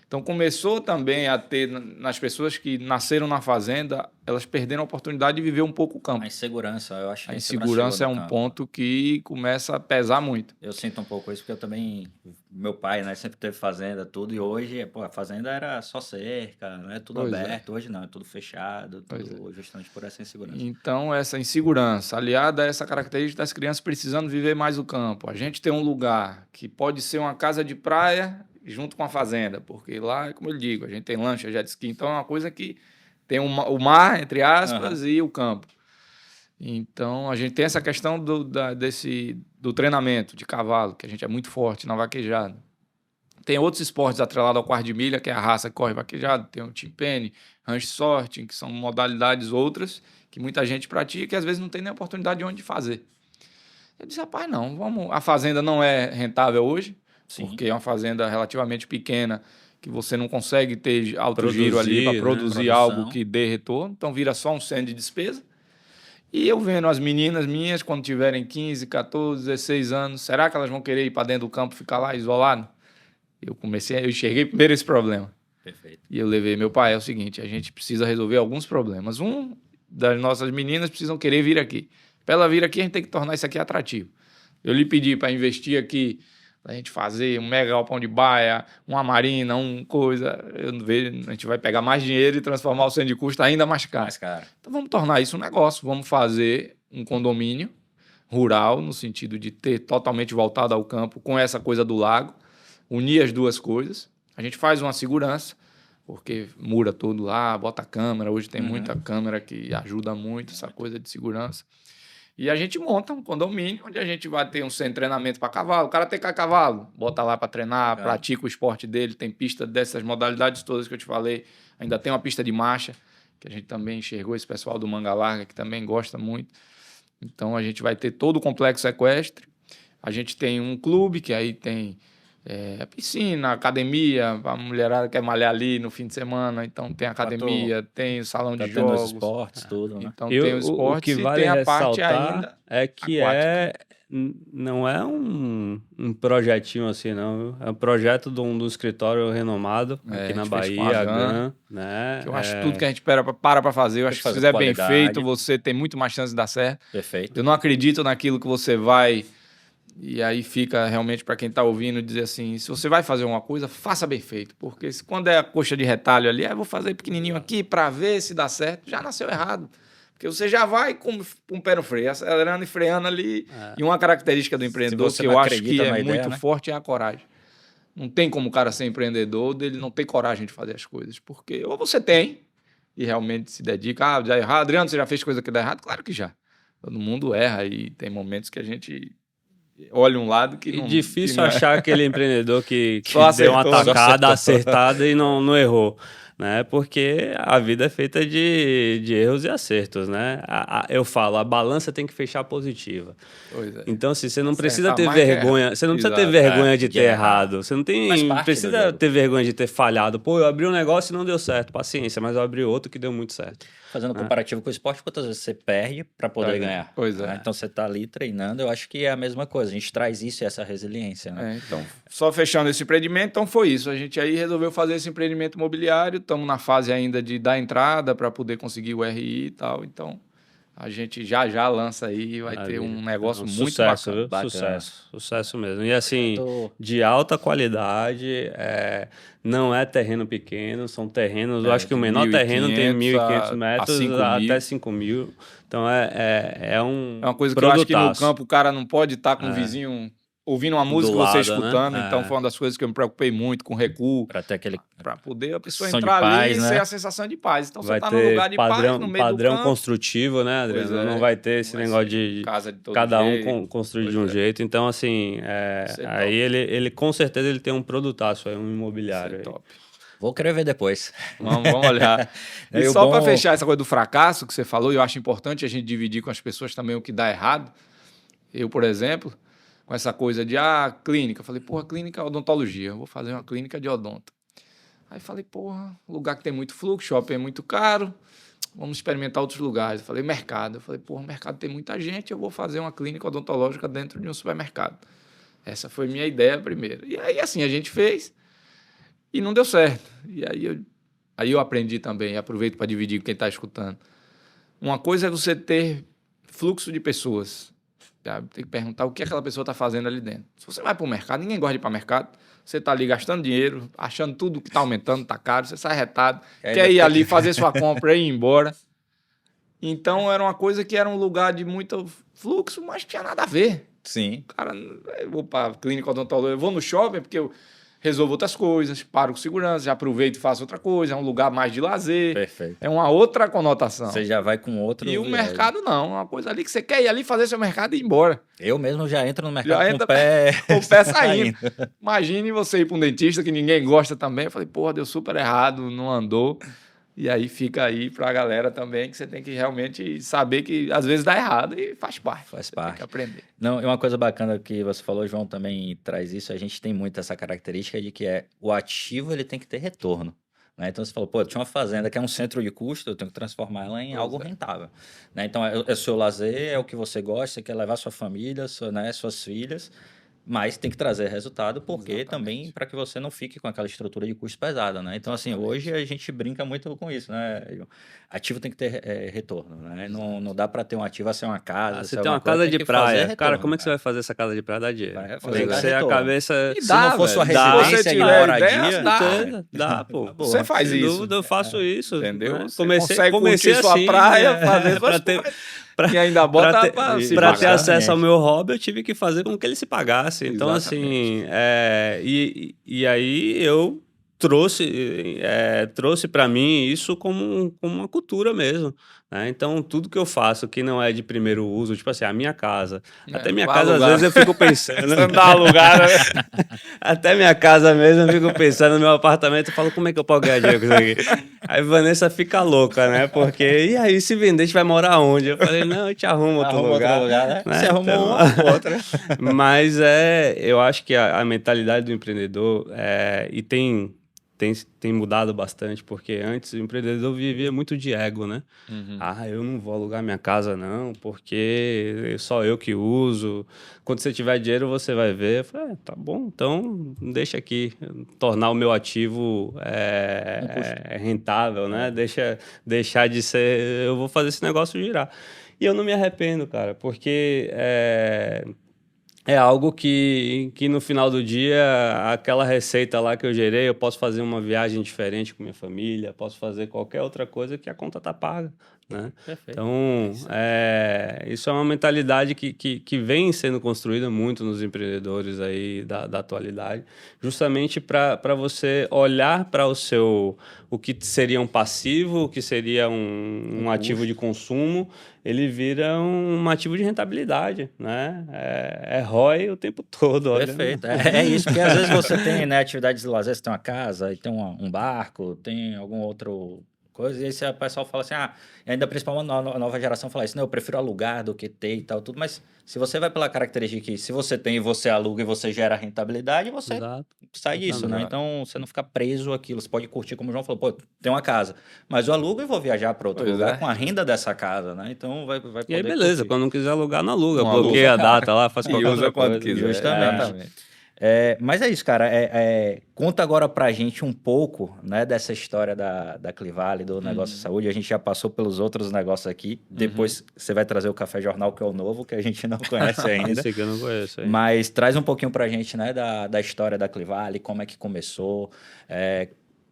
Então começou também a ter, nas pessoas que nasceram na fazenda, elas perderam a oportunidade de viver um pouco o campo. A insegurança, eu acho que a insegurança é um ponto que começa a pesar muito. Eu sinto um pouco isso, porque eu também, meu pai, né, sempre teve fazenda, tudo, e hoje, a fazenda era só cerca, né, tudo aberto, hoje não, é tudo fechado, tudo justamente por essa insegurança. Então, essa insegurança, aliada a essa característica das crianças precisando viver mais o campo. A gente tem um lugar que pode ser uma casa de praia junto com a fazenda, porque lá, como eu digo, a gente tem lancha, jet ski, então é uma coisa que tem o mar, entre aspas, e o campo. Então, a gente tem essa questão do treinamento de cavalo, que a gente é muito forte na vaquejada. Tem outros esportes atrelados ao quarto de milha, que é a raça que corre vaquejada, tem o timpene, ranch sorting, que são modalidades outras que muita gente pratica e às vezes não tem nem oportunidade de onde fazer. Eu disse, rapaz, não, vamos. A fazenda não é rentável hoje, porque é uma fazenda relativamente pequena, que você não consegue ter alto giro ali para produzir algo que dê retorno, então vira só um centro de despesa. E eu vendo as meninas minhas, quando tiverem 15, 14, 16 anos, será que elas vão querer ir para dentro do campo e ficar lá isolado? Eu enxerguei primeiro esse problema. Perfeito. E eu levei meu pai, é o seguinte, a gente precisa resolver alguns problemas. Um, das nossas meninas precisam querer vir aqui. Para ela vir aqui, a gente tem que tornar isso aqui atrativo. Eu lhe pedi para investir aqui, para a gente fazer um mega galpão de baia, uma marina, coisa. Eu não vejo, a gente vai pegar mais dinheiro e transformar o centro de custo ainda mais caro. Então vamos tornar isso um negócio. Vamos fazer um condomínio rural, no sentido de ter totalmente voltado ao campo, com essa coisa do lago, unir as duas coisas. A gente faz uma segurança, porque mura tudo lá, bota câmera. Hoje tem muita câmera que ajuda muito essa coisa de segurança. E a gente monta um condomínio onde a gente vai ter um centro de treinamento para cavalo. O cara tem cavalo, bota lá para treinar, pratica o esporte dele, tem pista dessas modalidades todas que eu te falei. Ainda tem uma pista de marcha, que a gente também enxergou esse pessoal do Manga Larga, que também gosta muito. Então a gente vai ter todo o complexo equestre. A gente tem um clube, que aí tem a piscina, academia, a mulherada quer malhar ali no fim de semana, então tem academia, tem o salão de jogos. Os esportes, tudo, né? Então tem os esportes, o que e vale tem a parte ressaltar ainda é que não é um projetinho assim, não. É um projeto de um escritório renomado aqui na Bahia, a GAN, né? Que eu acho que tudo que a gente para fazer, eu acho que se fizer bem feito, você tem muito mais chance de dar certo. Perfeito. Eu não acredito naquilo que você vai... E aí fica realmente para quem está ouvindo dizer assim, se você vai fazer uma coisa, faça bem feito. Porque quando é a coxa de retalho ali, eu vou fazer pequenininho aqui para ver se dá certo, já nasceu errado. Porque você já vai com um pé no freio, acelerando e freando ali. E uma característica do empreendedor que eu acho que é muito forte é a coragem. Não tem como o cara ser empreendedor, ele não tem coragem de fazer as coisas. Porque ou você tem e realmente se dedica, dá errado. Adriano, você já fez coisa que dá errado? Claro que já. Todo mundo erra e tem momentos que a gente... olha um lado que não... difícil que não achar aquele empreendedor que deu uma tacada acertada e não errou, né? Porque a vida é feita de erros e acertos, né? Eu falo, a balança tem que fechar positiva. Então, assim, você não precisa ter vergonha, você não precisa ter vergonha de ter errado, você não precisa ter vergonha de ter falhado. Pô, eu abri um negócio e não deu certo, paciência, mas eu abri outro que deu muito certo. Fazendo comparativo com o esporte, quantas vezes você perde para poder ganhar? Então você está ali treinando, eu acho que é a mesma coisa. A gente traz isso e essa resiliência, né? Então, só fechando esse empreendimento, então foi isso. A gente aí resolveu fazer esse empreendimento imobiliário. Estamos na fase ainda de dar entrada para poder conseguir o RI e tal. Então, a gente já lança aí e vai ter um negócio muito sucesso, bacana. Sucesso mesmo. E assim, de alta qualidade, não é terreno pequeno, são terrenos... eu acho que o menor terreno tem 1.500 metros até 5.000. Então, é uma coisa que eu acho que no campo o cara não pode estar com o vizinho... ouvindo uma música, você escutando, né? Então foi uma das coisas que eu me preocupei muito com recuo. Para ter aquele... para poder a pessoa entrar ali e ser a sensação de paz. Então vai você tá num lugar de paz, no meio do campo. Padrão construtivo, né, Adriano? Não vai ter esse negócio de casa de todo cada jeito. Um construir de um jeito. Então, assim, aí ele com certeza ele tem um produtaço aí, um imobiliário. Top. Vou querer ver depois. Vamos olhar. E só para fechar essa coisa do fracasso que você falou, eu acho importante a gente dividir com as pessoas também o que dá errado. Eu, por exemplo... com essa coisa de, clínica. Eu falei, clínica é odontologia. Eu vou fazer uma clínica de odonto. Aí falei, lugar que tem muito fluxo, shopping é muito caro, vamos experimentar outros lugares. Eu falei, mercado. Eu falei, o mercado tem muita gente, eu vou fazer uma clínica odontológica dentro de um supermercado. Essa foi minha ideia primeiro. E aí, assim, a gente fez e não deu certo. E aí eu aprendi também, aproveito para dividir com quem está escutando. Uma coisa é você ter fluxo de pessoas. Tem que perguntar o que aquela pessoa está fazendo ali dentro. Se você vai para o mercado, ninguém gosta de ir para o mercado. Você está ali gastando dinheiro, achando tudo que está aumentando, está caro, você sai retado, quer ir ali fazer sua compra e ir embora. Então, era uma coisa que era um lugar de muito fluxo, mas não tinha nada a ver. Sim. Cara, eu vou para a clínica odontológica, eu vou no shopping porque eu resolvo outras coisas, paro com segurança, já aproveito e faço outra coisa, é um lugar mais de lazer. Perfeito. É uma outra conotação. Você já vai com outro... E o mercado não, é uma coisa ali que você quer ir ali fazer seu mercado e ir embora. Eu mesmo já entro no mercado com o pé... com o pé saindo. Imagine você ir para um dentista que ninguém gosta também. Eu falei, deu super errado, não andou. E aí fica aí para a galera também que você tem que realmente saber que às vezes dá errado e faz parte. Faz parte. Tem que aprender. Não, e uma coisa bacana que você falou, João, também traz isso, a gente tem muito essa característica de que o ativo ele tem que ter retorno. Né? Então você falou, eu tinha uma fazenda que é um centro de custo, eu tenho que transformar ela em algo rentável. Né? Então é o seu lazer, é o que você gosta, você quer levar sua família, suas filhas, Mas tem que trazer resultado, porque também para que você não fique com aquela estrutura de custo pesada, né? Então, assim, hoje a gente brinca muito com isso, né? Ativo tem que ter retorno, né? Não dá para ter um ativo a ser uma casa, Você ser tem alguma uma coisa, casa tem de que fazer praia. Cara, retorno, como é que você cara. vai fazer essa casa de praia dar dinheiro? Vai Tem fazer que dar ser a retorno. cabeça... E Se dá, não for sua velho. Se você residência e tiver moradia, ideia, dá. Dá, pô. tá Você boa. faz Sem isso. dúvida, eu faço isso. Entendeu? Né? Você consegue Comecei curtir sua assim, praia, fazer suas pra ter, coisas. pra, E ainda pra bota ter, pra se pra pagar. ter acesso ao Exatamente. meu hobby, eu tive que fazer com que ele se pagasse. Então, Exatamente. assim, e aí eu trouxe para mim isso como uma cultura mesmo. Né? Então, tudo que eu faço que não é de primeiro uso, tipo assim, a minha casa. Até minha Vai casa, às alugar. vezes, eu fico pensando. Você não dá alugada, né? Até minha casa mesmo, eu fico pensando no meu apartamento e falo, como é que eu posso ganhar dinheiro com isso aqui? Aí Vanessa fica louca, né? Porque, e aí, se vender, a gente vai morar onde? Eu falei, não, eu te arrumo outro Arruma outro lugar. lugar, né? Né? Você arrumou Então, uma, outra. mas eu acho que a mentalidade do empreendedor tem mudado bastante, porque antes o empreendedor vivia muito de ego, né? Ah, eu não vou alugar minha casa, não, porque só eu que uso. Quando você tiver dinheiro, você vai ver. Eu falei, tá bom, então deixa aqui, tornar o meu ativo rentável, né? Deixar de ser. Eu vou fazer esse negócio girar. E eu não me arrependo, cara, porque é algo que no final do dia, aquela receita lá que eu gerei, eu posso fazer uma viagem diferente com minha família, posso fazer qualquer outra coisa que a conta tá paga, né? Perfeito. Então, isso é uma mentalidade que vem sendo construída muito nos empreendedores aí da atualidade, justamente para você olhar para o que seria um passivo, o que seria um ativo de consumo, ele vira um ativo de rentabilidade, né? É ROI o tempo todo, olha. Perfeito. É isso, porque às vezes você tem, né, atividades de lazer, você tem uma casa, e tem um barco, tem algum outro coisa, e aí o pessoal fala assim, e ainda principalmente a nova geração fala isso, não, eu prefiro alugar do que ter e tal, tudo, mas se você vai pela característica que se você tem e você aluga e você gera rentabilidade, você Exato. sai disso, né? Exatamente. Então você não fica preso àquilo, você pode curtir, como o João falou, pô, tem uma casa, mas eu alugo e vou viajar para outro Pois lugar é. com a renda dessa casa, né? Então vai E aí, poder beleza, curtir. quando não quiser alugar, não aluga. Não Bloqueia aluga. a data lá, faz E qualquer usa outra quando coisa. quiser. Justamente. Exatamente. Mas é isso, cara. Conta agora pra gente um pouco, né, dessa história da Clivale, do negócio de saúde. A gente já passou pelos outros negócios aqui. Depois você vai trazer o Café Jornal, que é o novo, que a gente não conhece ainda. Esse aqui eu não conheço aí. Mas traz um pouquinho pra gente, né, da história da Clivale, como é que começou,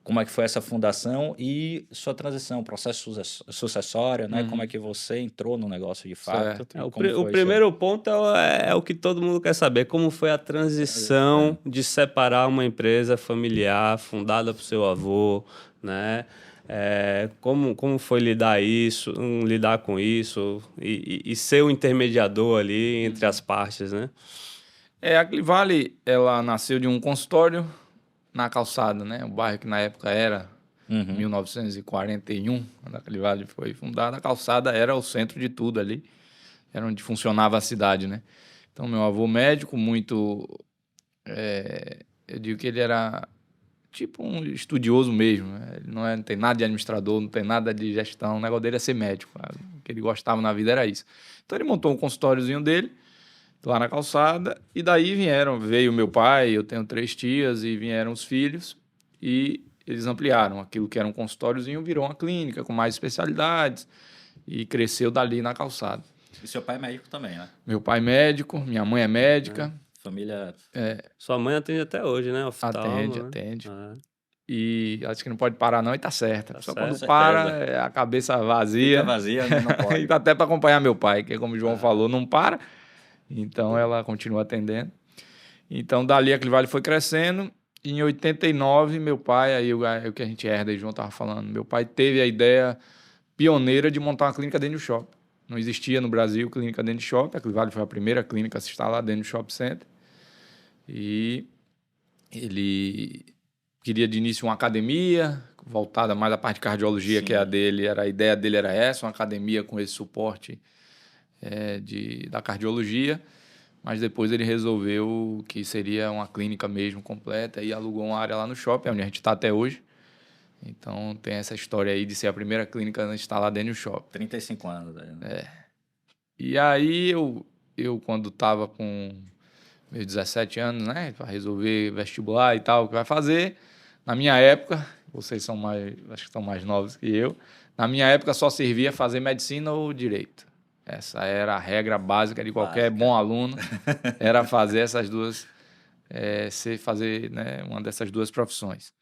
como é que foi essa fundação e sua transição, processo sucessório, né? Como é que você entrou no negócio de fato. Certo. e O como foi isso aí. primeiro ponto é o que todo mundo quer saber. Como foi a transição de separar uma empresa familiar fundada por seu avô, né? Como foi lidar com isso e ser o intermediador ali entre as partes, né? A Clivale, ela nasceu de um consultório na Calçada, né? O bairro que na época era 1941, quando a Clivale foi fundada. A Calçada era o centro de tudo ali. Era onde funcionava a cidade, né? Então, meu avô médico, muito... eu digo que ele era tipo um estudioso mesmo, né? Ele não tem nada de administrador, não tem nada de gestão. O negócio dele é ser médico. O que ele gostava na vida era isso. Então, ele montou um consultóriozinho dele lá na Calçada, e daí veio meu pai, eu tenho 3 tias, e vieram os filhos, e eles ampliaram aquilo que era um consultóriozinho, virou uma clínica com mais especialidades, e cresceu dali na Calçada. E seu pai é médico também, né? Meu pai é médico, minha mãe é médica. Família... Sua mãe atende até hoje, né? Oftalmo, Atende. né? E acho que não pode parar não, e tá certo. Tá Só certo. quando Com para, certeza. a cabeça vazia. Fica vazia, né? Não pode. E dá até para acompanhar meu pai, que como o João falou, não para. Então ela continua atendendo. Então dali a Clivale foi crescendo. E em 89, meu pai, aí o que a gente herda e o João estava falando, meu pai teve a ideia pioneira de montar uma clínica dentro do shopping. Não existia no Brasil clínica dentro do shopping. A Clivale foi a primeira clínica a se instalar dentro do shopping center. E ele queria de início uma academia, voltada mais à parte de cardiologia, que é a dele. A ideia dele era essa, uma academia com esse suporte da cardiologia. Mas depois ele resolveu que seria uma clínica mesmo completa e alugou uma área lá no shopping, onde a gente está até hoje. Então tem essa história aí de ser a primeira clínica instalada dentro do shopping. 35 anos. Né? E aí eu quando estava com meus 17 anos, né? Para resolver vestibular e tal, o que vai fazer. Na minha época, vocês são mais, acho que são mais novos que eu, na minha época só servia fazer medicina ou direito. Essa era a regra básica de qualquer bom aluno, era fazer essas duas, fazer, né, uma dessas duas profissões.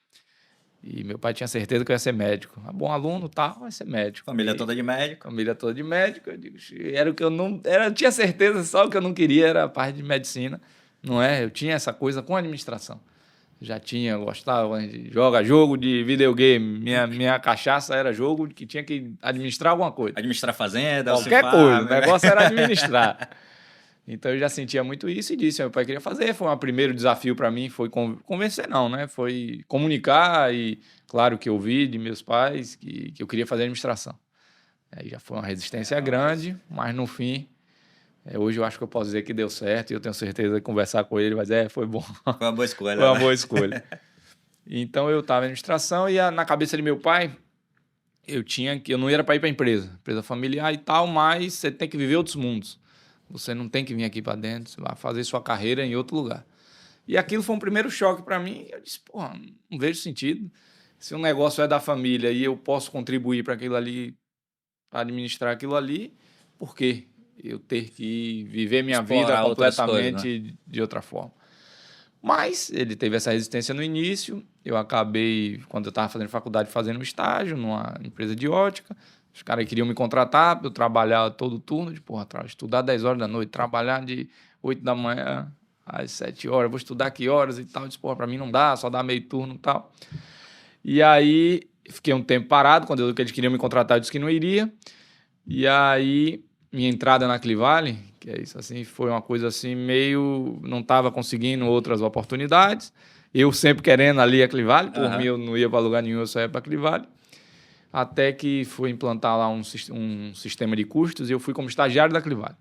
E meu pai tinha certeza que eu ia ser médico. Bom aluno, tá, vai ser médico. Família toda de médico. Família toda de médico. Eu digo, era o que eu não... eu tinha certeza, só o que eu não queria era a parte de medicina. Não é? Eu tinha essa coisa com administração. Já tinha, gostava de jogar jogo de videogame. Minha cachaça era jogo que tinha que administrar alguma coisa. Administrar fazenda, qualquer coisa. O negócio era administrar. Então eu já sentia muito isso e disse, meu pai queria fazer. Foi o primeiro desafio para mim, foi convencer não, né? Foi comunicar e claro que eu ouvi de meus pais que eu queria fazer administração. Aí já foi uma resistência grande, mas no fim, hoje eu acho que eu posso dizer que deu certo e eu tenho certeza de conversar com ele, mas foi bom. Foi uma boa escolha. Foi uma boa escolha. Então eu estava em administração e na cabeça de meu pai, eu não era para ir para empresa familiar e tal, mas você tem que viver outros mundos. Você não tem que vir aqui para dentro, você vai fazer sua carreira em outro lugar. E aquilo foi um primeiro choque para mim. Eu disse, porra, não vejo sentido. Se um negócio é da família e eu posso contribuir para aquilo ali, para administrar aquilo ali, por quê eu ter que viver minha vida completamente coisas, né? De outra forma? Mas ele teve essa resistência no início. Eu acabei, quando eu estava fazendo faculdade, fazendo um estágio numa empresa de ótica. Os caras queriam me contratar, eu trabalhava todo turno, estudar 10 horas da noite, trabalhar de 8 da manhã às 7 horas, vou estudar que horas e tal. Eu disse, para mim não dá, só dá meio turno e tal. E aí, fiquei um tempo parado, quando eles queriam me contratar, eu disse que não iria. E aí, minha entrada na Clivale, que é isso assim, foi uma coisa assim, meio... não estava conseguindo outras oportunidades. Eu sempre querendo ali a Clivale, por mim eu não ia para lugar nenhum, eu só ia para a Clivale. Até que foi implantar lá um sistema de custos e eu fui como estagiário da Clivale.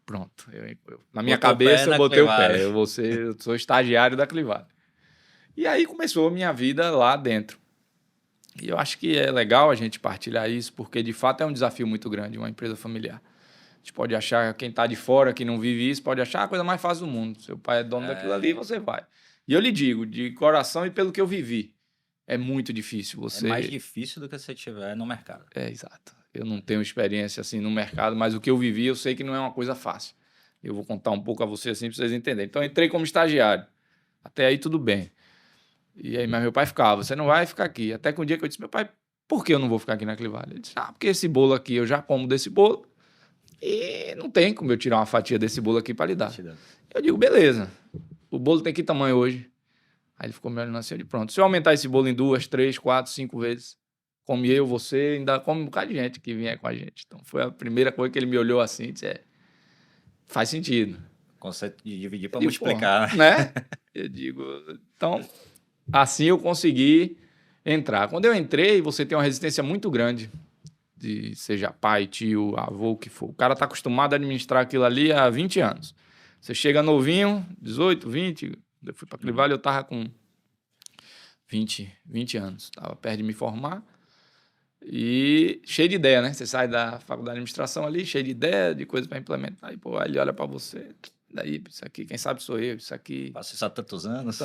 Pronto. Na minha cabeça, eu botei o pé. Eu sou estagiário da Clivale. E aí começou a minha vida lá dentro. E eu acho que é legal a gente partilhar isso, porque de fato é um desafio muito grande, uma empresa familiar. A gente pode achar, quem está de fora, que não vive isso, pode achar a coisa mais fácil do mundo. Seu pai é dono daquilo ali, você vai. E eu lhe digo, de coração e pelo que eu vivi, é muito difícil você... É mais difícil do que você tiver no mercado. Exato. Eu não tenho experiência assim no mercado, mas o que eu vivi, eu sei que não é uma coisa fácil. Eu vou contar um pouco a você assim para vocês entenderem. Então, eu entrei como estagiário. Até aí, tudo bem. E aí, mas meu pai ficava, você não vai ficar aqui. Até que um dia que eu disse, meu pai, por que eu não vou ficar aqui na Clivale? Ele disse, porque esse bolo aqui, eu já como desse bolo e não tem como eu tirar uma fatia desse bolo aqui para lhe dar. Eu digo, beleza. O bolo tem que tamanho hoje? Aí ele ficou me olhando assim, eu disse, pronto. Se eu aumentar esse bolo em 2, 3, 4, 5 vezes, come eu, você, ainda come um bocado de gente que vier com a gente. Então, foi a primeira coisa que ele me olhou assim e disse, faz sentido. Conceito de dividir para multiplicar, né? Eu digo, então, assim eu consegui entrar. Quando eu entrei, você tem uma resistência muito grande, de seja pai, tio, avô, o que for. O cara está acostumado a administrar aquilo ali há 20 anos. Você chega novinho, 18, 20... Eu fui para a Clivale, eu estava com 20 anos. Estava perto de me formar. E cheio de ideia, né? Você sai da faculdade de administração ali, cheio de ideia, de coisas para implementar. E, aí ele olha para você. Daí, isso aqui, quem sabe sou eu. Isso aqui... Passei só tantos anos.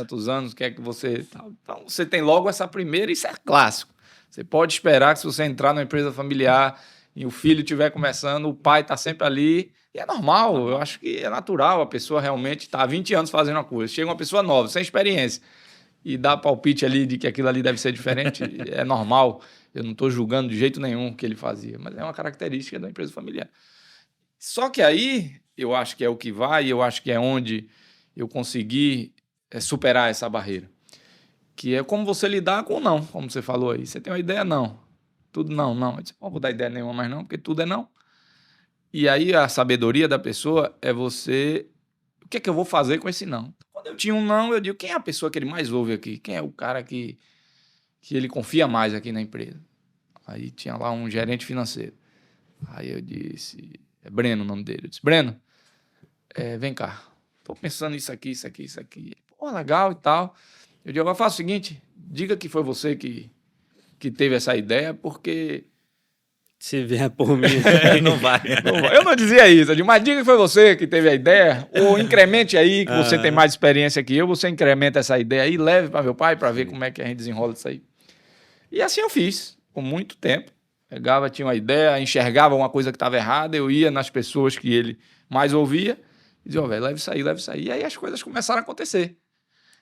O que é que você... Então, você tem logo essa primeira, isso é clássico. Você pode esperar que se você entrar numa empresa familiar e o filho estiver começando, o pai está sempre ali... E é normal, eu acho que é natural a pessoa realmente estar há 20 anos fazendo uma coisa. Chega uma pessoa nova, sem experiência, e dá palpite ali de que aquilo ali deve ser diferente, é normal. Eu não estou julgando de jeito nenhum o que ele fazia, mas é uma característica da empresa familiar. Só que aí, eu acho que é o que vai, eu acho que é onde eu consegui superar essa barreira. Que é como você lidar com o não, como você falou aí. Você tem uma ideia? Não. Tudo não. Eu disse, não vou dar ideia nenhuma mais não, porque tudo é não. E aí a sabedoria da pessoa é você... O que é que eu vou fazer com esse não? Quando eu tinha um não, eu digo, quem é a pessoa que ele mais ouve aqui? Quem é o cara que ele confia mais aqui na empresa? Aí tinha lá um gerente financeiro. Aí eu disse... É Breno o nome dele. Eu disse, Breno, vem cá. Tô pensando isso aqui. Pô, legal e tal. Eu digo, agora faça o seguinte, diga que foi você que teve essa ideia, porque... Se vier por mim... Não vai. Eu não dizia isso, eu digo, mas diga que foi você que teve a ideia, ou incremente aí, que você tem mais experiência que eu, você incrementa essa ideia aí, leve para meu pai para ver como é que a gente desenrola isso aí. E assim eu fiz, por muito tempo. Pegava, tinha uma ideia, enxergava uma coisa que estava errada, eu ia nas pessoas que ele mais ouvia, e dizia, ó, velho, leve isso aí, leve isso aí. E aí as coisas começaram a acontecer.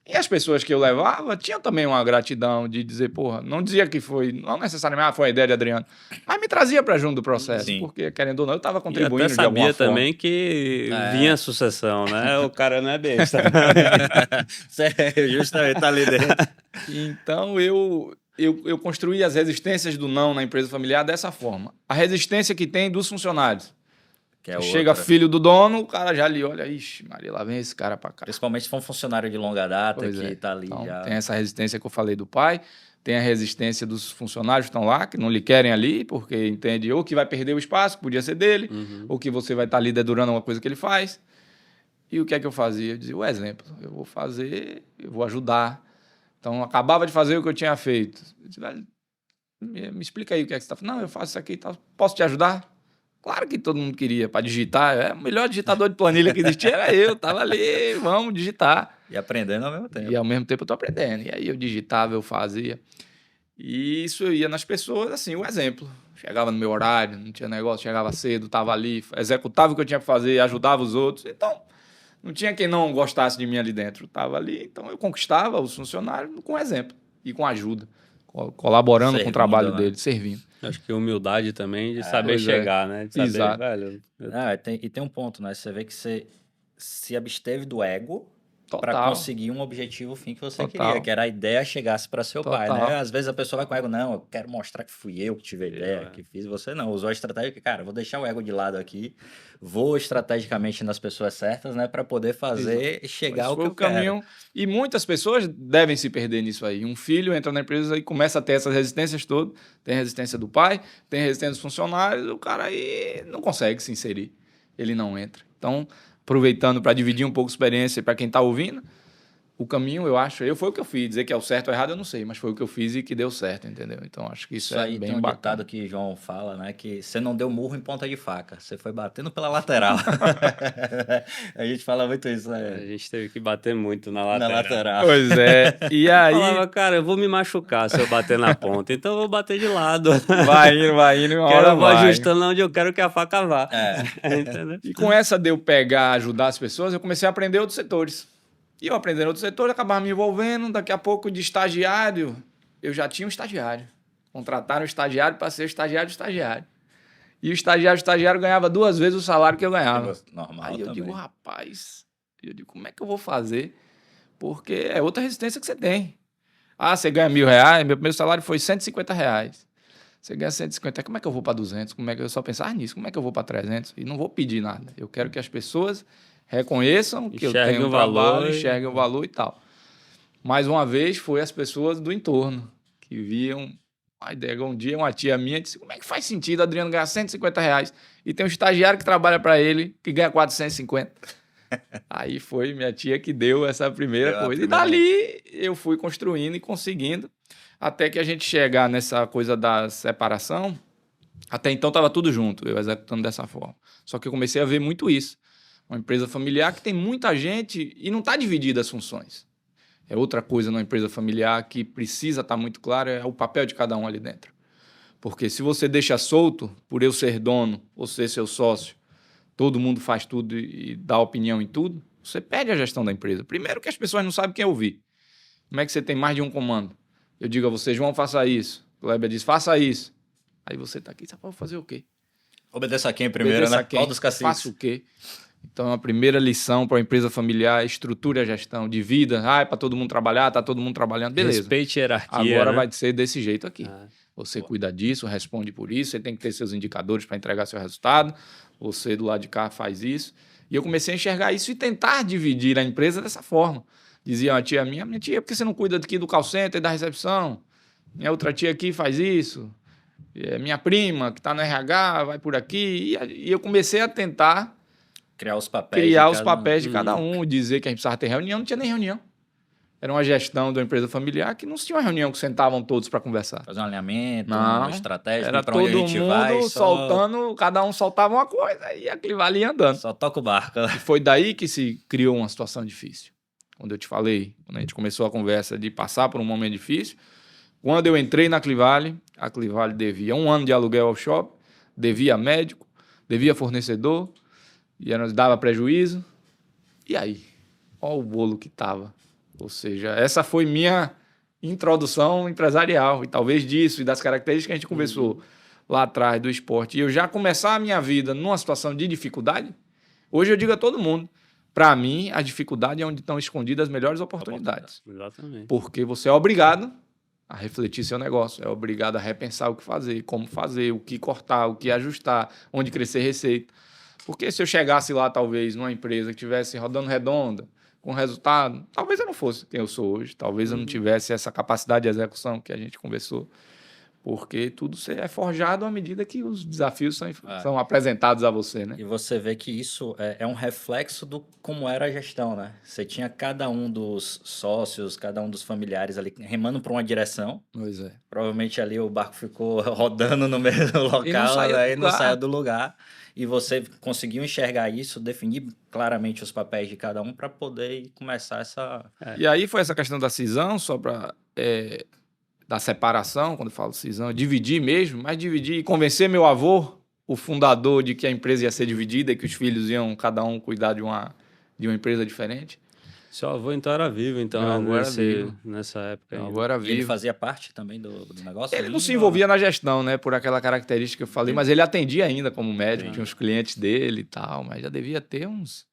E as pessoas que eu levava tinham também uma gratidão de dizer, porra, não dizia que foi, não necessariamente foi a ideia de Adriano, mas me trazia para junto do processo, Sim. porque, querendo ou não, eu estava E contribuindo até de alguma sabia forma. também que vinha a sucessão, né? O cara não é besta. Sério, justamente, tá ali dentro. Então, eu construí as resistências do não na empresa familiar dessa forma. A resistência que tem dos funcionários. Que é Chega outra. filho do dono, o cara já ali olha, ixi, Maria, lá vem esse cara pra cá. Principalmente se for um funcionário de longa data Pois que é. tá ali Então, já. tem essa resistência que eu falei do pai, tem a resistência dos funcionários que estão lá, que não lhe querem ali, porque entende ou que vai perder o espaço, que podia ser dele, ou que você vai estar ali dedurando uma coisa que ele faz. E o que é que eu fazia? Eu dizia, o exemplo, eu vou fazer, eu vou ajudar. Então, eu acabava de fazer o que eu tinha feito. Eu disse, velho, me explica aí o que é que você está fazendo. Não, eu faço isso aqui e tal. Posso te ajudar? Claro que todo mundo queria para digitar. O melhor digitador de planilha que existia era eu. Tava ali, vamos digitar. E aprendendo ao mesmo tempo. E ao mesmo tempo eu tô aprendendo. E aí eu digitava, eu fazia. E isso eu ia nas pessoas, assim, o exemplo. Chegava no meu horário, não tinha negócio, chegava cedo, tava ali, executava o que eu tinha para fazer, ajudava os outros. Então, não tinha quem não gostasse de mim ali dentro. Tava ali, então eu conquistava os funcionários com exemplo e com ajuda, colaborando com o trabalho dele, servindo. Acho que humildade também de saber pois é. chegar, né? De saber, Exato. velho... E tem um ponto, né? Você vê que você se absteve do ego para Total. conseguir um objetivo fim que você Total. queria, que era a ideia chegasse para seu pai, Total. né? Às vezes a pessoa vai com ego, não, eu quero mostrar que fui eu que tive a ideia, que fiz. Você não, usou a estratégia que, cara, vou deixar o ego de lado aqui, vou estrategicamente nas pessoas certas, né, para poder fazer chegar ao que eu caminho. E muitas pessoas devem se perder nisso aí. Um filho entra na empresa e começa a ter essas resistências todas. Tem resistência do pai, tem resistência dos funcionários, o cara aí não consegue se inserir. Ele não entra. Então, aproveitando para dividir um pouco a experiência para quem está ouvindo, o caminho, eu acho, foi o que eu fiz. Dizer que é o certo ou errado, eu não sei, mas foi o que eu fiz e que deu certo, entendeu? Então, acho que isso é aí bem tem um bacana. ditado que João fala, né? Que você não deu murro em ponta de faca, você foi batendo pela lateral. A gente fala muito isso, né? A gente teve que bater muito na Na lateral. lateral. Pois é. E aí... Falava, cara, eu vou me machucar se eu bater na ponta, então eu vou bater de lado. Vai indo, uma hora Eu vou vai. ajustando onde eu quero que a faca vá. Entendeu? E com essa de eu pegar, ajudar as pessoas, eu comecei a aprender outros setores. E eu aprendendo outros setores, acabava me envolvendo. Daqui a pouco, de estagiário, eu já tinha um estagiário. Contrataram um estagiário para ser estagiário. E o estagiário ganhava 2 vezes o salário que eu ganhava. Normal. Aí eu também. digo, rapaz, como é que eu vou fazer? Porque é outra resistência que você tem. Ah, você ganha R$1.000, meu primeiro salário foi R$150. Você ganha 150, como é que eu vou para 200? Como é que eu só pensar nisso? Como é que eu vou para 300? E não vou pedir nada. Eu quero que as pessoas reconheçam que eu tenho um trabalho, enxerguem o valor e tal. Mais uma vez, foi as pessoas do entorno que viam a ideia. Um dia, uma tia minha disse, como é que faz sentido Adriano ganhar R$150 e tem um estagiário que trabalha para ele que ganha 450? Aí foi minha tia que deu essa primeira coisa. E dali eu fui construindo e conseguindo, até que a gente chegar nessa coisa da separação. Até então estava tudo junto, eu executando dessa forma. Só que eu comecei a ver muito isso. Uma empresa familiar que tem muita gente e não está dividida as funções. É outra coisa numa empresa familiar que precisa estar muito claro, é o papel de cada um ali dentro. Porque se você deixa solto, por eu ser dono ou ser seu sócio, todo mundo faz tudo e dá opinião em tudo, você perde a gestão da empresa. Primeiro que as pessoas não sabem quem ouvir. Como é que você tem mais de um comando? Eu digo a você, João, faça isso. O Kleber diz, faça isso. Aí você está aqui, sabe, vou fazer o quê? Obedeça a quem primeiro, né? Quem? Qual dos caciques? Faça o quê? Então, a primeira lição para uma empresa familiar é estrutura a gestão, divida. É para todo mundo trabalhar, está todo mundo trabalhando, beleza. Respeite a hierarquia, agora né? vai ser desse jeito aqui. Você cuida disso, responde por isso, você tem que ter seus indicadores para entregar seu resultado, você do lado de cá faz isso. E eu comecei a enxergar isso e tentar dividir a empresa dessa forma. Dizia uma tia minha tia, por que você não cuida aqui do call center e da recepção? Minha outra tia aqui faz isso. Minha prima, que está no RH, vai por aqui. E eu comecei a tentar criar os papéis de cada um, dizer que a gente precisava ter reunião, não tinha nem reunião. Era uma gestão de uma empresa familiar que não tinha uma reunião que sentavam todos para conversar. Fazer um alinhamento, Não, uma estratégia, era para onde a todo gente mundo vai, soltando, cada um soltava uma coisa e aquilo ali ia andando. só toca o barco. E foi daí que se criou uma situação difícil. Quando eu te falei, quando a gente começou a conversa de passar por um momento difícil, quando eu entrei na Clivale, a Clivale devia 1 ano de aluguel ao shopping, devia médico, devia fornecedor, e nos dava prejuízo. E aí? Olha o bolo que estava. Ou seja, essa foi minha introdução empresarial, e talvez disso, e das características que a gente conversou lá atrás do esporte. E eu já começar a minha vida numa situação de dificuldade, hoje eu digo a todo mundo, para mim, a dificuldade é onde estão escondidas as melhores oportunidades. Exatamente. Porque você é obrigado a refletir seu negócio, é obrigado a repensar o que fazer, como fazer, o que cortar, o que ajustar, onde crescer receita. Porque se eu chegasse lá, talvez, numa empresa que estivesse rodando redonda, com resultado, talvez eu não fosse quem eu sou hoje, talvez eu não tivesse essa capacidade de execução que a gente conversou, porque tudo é forjado à medida que os desafios são apresentados a você, né? E você vê que isso é um reflexo do como era a gestão, né? Você tinha cada um dos sócios, cada um dos familiares ali remando para uma direção. Pois é. Provavelmente ali o barco ficou rodando no mesmo local, aí não saiu do lugar. E você conseguiu enxergar isso, definir claramente os papéis de cada um para poder começar essa... E aí foi essa questão da cisão, só para... da separação, quando eu falo cisão, dividir mesmo, mas dividir e convencer meu avô, o fundador, de que a empresa ia ser dividida e que os filhos iam cada um cuidar de uma empresa diferente. Seu avô então era vivo, então, Meu avô era vivo. nessa época. Meu avô era E ele vivo. fazia parte também do negócio? Ele ali, não se envolvia na gestão, né? Por aquela característica que eu falei, mas ele atendia ainda como médico, tinha os clientes dele e tal, mas já devia ter uns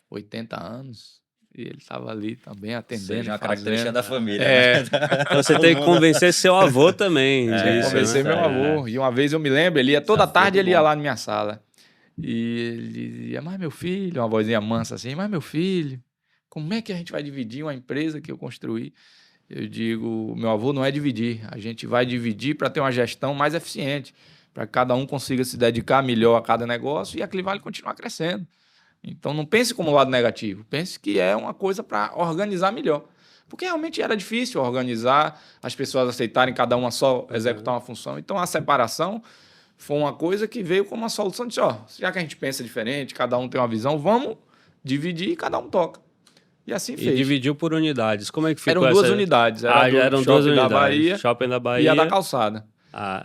80 anos. E ele estava ali também atendendo. Seja uma característica da família. É. Né? Então você tem que convencer seu avô também. Disso, Convencer né? meu avô. E uma vez eu me lembro, ele ia toda tarde, ele ia lá na minha sala. E ele dizia, mas meu filho, uma vozinha mansa assim, mas meu filho, como é que a gente vai dividir uma empresa que eu construí? Eu digo, meu avô, não é dividir. A gente vai dividir para ter uma gestão mais eficiente, para que cada um consiga se dedicar melhor a cada negócio e a Clivale continuar crescendo. Então, não pense como lado negativo. Pense que é uma coisa para organizar melhor. Porque realmente era difícil organizar, as pessoas aceitarem cada uma só executar uma função. Então, a separação foi uma coisa que veio como uma solução de, já que a gente pensa diferente, cada um tem uma visão, vamos dividir e cada um toca. E assim fez. E dividiu por unidades. Como é que ficou Eram duas unidades. já eram duas unidades. Da Bahia, Shopping da Bahia e a da Calçada.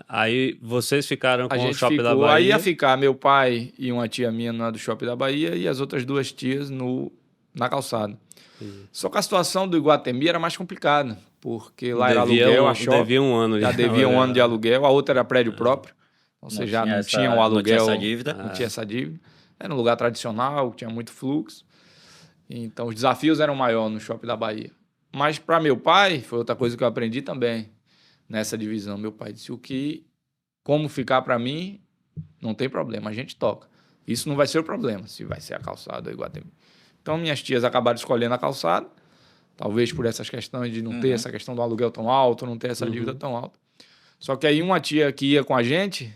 Aí vocês ficaram com o Shopping da Aí Bahia. ia ficar meu pai e uma tia minha na do Shopping da Bahia e as outras duas tias na Calçada. Só que a situação do Iguatemi era mais complicada, porque lá era aluguel, a shopping devia 1 ano. Já devia 1 ano de aluguel, a outra era prédio próprio. Então você já não tinha o aluguel. Não tinha essa dívida. Não tinha essa dívida. Era um lugar tradicional, tinha muito fluxo. Então os desafios eram maiores no Shopping da Bahia. Mas para meu pai, foi outra coisa que eu aprendi também nessa divisão. Meu pai disse, como ficar para mim, não tem problema, a gente toca. Isso não vai ser o problema, se vai ser a Calçada ou Iguatemi. Então, minhas tias acabaram escolhendo a Calçada, talvez por essas questões de não ter essa questão do aluguel tão alto, não ter essa dívida tão alta. Só que aí uma tia que ia com a gente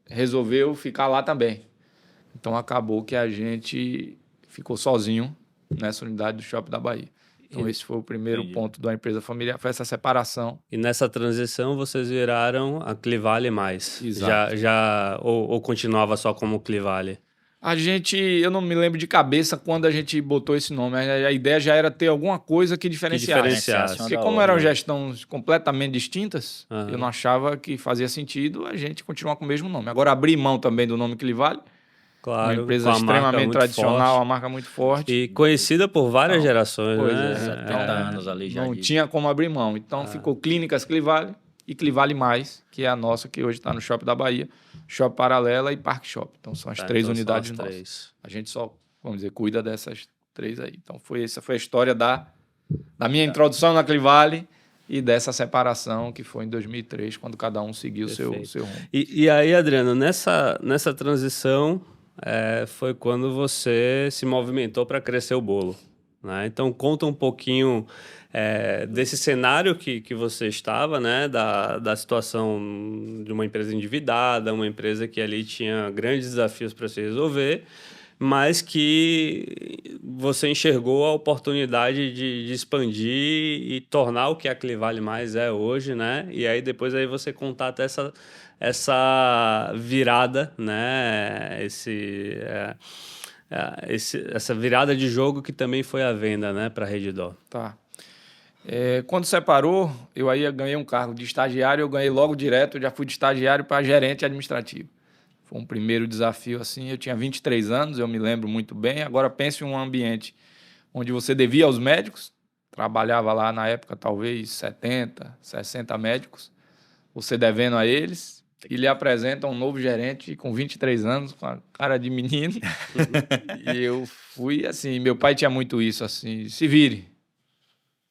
resolveu ficar lá também. Então, acabou que a gente ficou sozinho nessa unidade do Shopping da Bahia. Então, esse foi o primeiro ponto da empresa familiar, foi essa separação. E nessa transição, vocês viraram a Clivale mais. Exato. Ou continuava só como Clivale? Eu não me lembro de cabeça quando a gente botou esse nome. A ideia já era ter alguma coisa que diferenciasse. Porque como eram gestões completamente distintas, eu não achava que fazia sentido a gente continuar com o mesmo nome. Agora, abrir mão também do nome Clivale, claro, uma empresa extremamente tradicional, uma marca muito forte. E conhecida por várias gerações, né? 70 anos ali já. Não tinha como abrir mão. Então, ficou Clínicas Clivale e Clivale Mais, que é a nossa, que hoje está no Shopping da Bahia, Shopping Paralela e Parque Shopping. Então, são as três unidades nossas. A gente só, vamos dizer, cuida dessas três aí. Então, essa foi a história da minha introdução na Clivale e dessa separação que foi em 2003, quando cada um seguiu o seu rumo. E aí, Adriano, nessa transição foi quando você se movimentou para crescer o bolo, né? Então, conta um pouquinho desse cenário que você estava, né? Da situação de uma empresa endividada, uma empresa que ali tinha grandes desafios para se resolver, mas que você enxergou a oportunidade de expandir e tornar o que a Clivale Mais é hoje, né? E aí depois aí você contata essa virada, né? Essa virada de jogo que também foi a venda, né, para a Redditor. Tá. Quando separou, eu aí ganhei um cargo de estagiário, eu ganhei logo direto, eu já fui de estagiário para gerente administrativo. Foi um primeiro desafio assim, eu tinha 23 anos, eu me lembro muito bem. Agora pense em um ambiente onde você devia aos médicos, trabalhava lá na época talvez 70, 60 médicos, você devendo a eles, e lhe apresenta um novo gerente com 23 anos, com a cara de menino. E eu fui assim, meu pai tinha muito isso assim, se vire.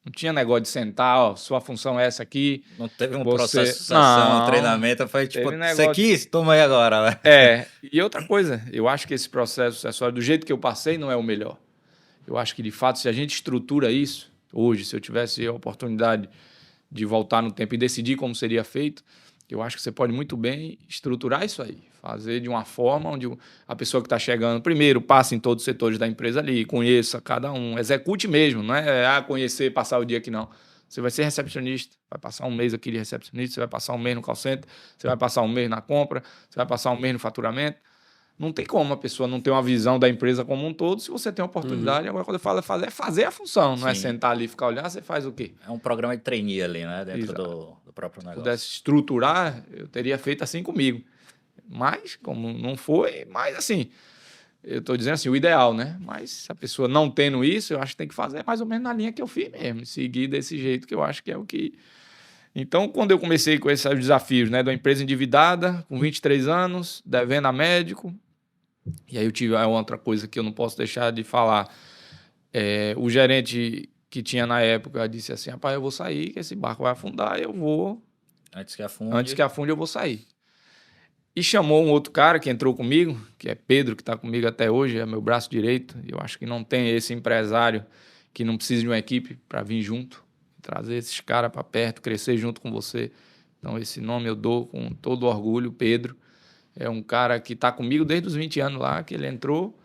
Não tinha negócio de sentar, ó, sua função é essa aqui. Não teve um Você... processo de sucessão, Não, treinamento, foi tipo, teve você negócio... quis? Toma aí agora. Né? E outra coisa, eu acho que esse processo sucessório, do jeito que eu passei, não é o melhor. Eu acho que, de fato, se a gente estrutura isso, hoje, se eu tivesse a oportunidade de voltar no tempo e decidir como seria feito, eu acho que você pode muito bem estruturar isso aí. Fazer de uma forma onde a pessoa que está chegando, primeiro, passe em todos os setores da empresa ali, conheça cada um, execute mesmo, não é conhecer, passar o dia aqui, não. Você vai ser recepcionista, vai passar um mês aqui de recepcionista, você vai passar um mês no call center, você vai passar um mês na compra, você vai passar um mês no faturamento. Não tem como a pessoa não ter uma visão da empresa como um todo se você tem a oportunidade. Agora, quando eu falo é fazer a função, não é sentar ali e ficar olhando, você faz o quê? É um programa de trainee ali, né? Dentro do próprio negócio. Se pudesse estruturar, eu teria feito assim comigo. Mas, como não foi, mas assim, eu estou dizendo assim, o ideal, né? Mas se a pessoa não tendo isso, eu acho que tem que fazer mais ou menos na linha que eu fiz mesmo, seguir desse jeito que eu acho que é o que... Então, quando eu comecei com esses desafios, né, de uma empresa endividada, com 23 anos, devendo a médico, e aí eu tive outra coisa que eu não posso deixar de falar. O gerente que tinha na época disse assim, rapaz, eu vou sair, que esse barco vai afundar, eu vou... Antes que afunde. Antes que afunde, eu vou sair. E chamou um outro cara que entrou comigo, que é Pedro, que está comigo até hoje, é meu braço direito. Eu acho que não tem esse empresário que não precisa de uma equipe para vir junto, trazer esses caras para perto, crescer junto com você. Então, esse nome eu dou com todo orgulho, Pedro. É um cara que está comigo desde os 20 anos lá, que ele entrou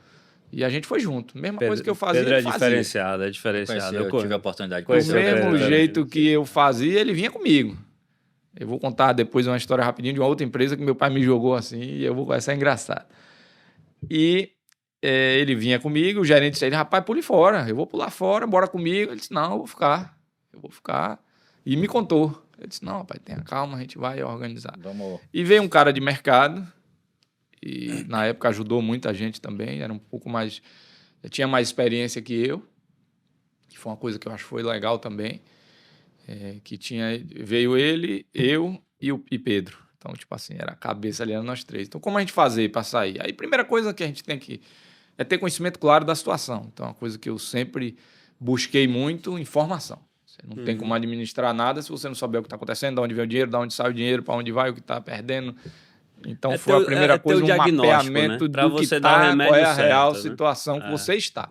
e a gente foi junto. Mesma coisa que eu fazia, Pedro ele fazia. É diferenciado. Eu tive a oportunidade de Do conhecer mesmo Pedro jeito que eu fazia, ele vinha comigo. Eu vou contar depois uma história rapidinho de uma outra empresa que meu pai me jogou assim e eu vou... Essa é engraçada. E ele vinha comigo, o gerente disse, rapaz, pule fora, eu vou pular fora, bora comigo. Ele disse, não, eu vou ficar. E me contou. Eu disse, não, rapaz, tenha calma, a gente vai organizar. Vamos. E veio um cara de mercado, e na época ajudou muita gente também, era um pouco mais... tinha mais experiência que eu, que foi uma coisa que eu acho que foi legal também, veio ele, eu e Pedro. Então, tipo assim, era a cabeça ali, eram nós três. Então, como a gente fazer para sair? Aí, primeira coisa que a gente tem que... é ter conhecimento claro da situação. Então, é uma coisa que eu sempre busquei muito, informação. Você não tem como administrar nada se você não souber o que está acontecendo, de onde vem o dinheiro, de onde sai o dinheiro, para onde vai, o que está perdendo. Então, foi a primeira coisa, um mapeamento, né? Do que está, qual é a real situação que você está.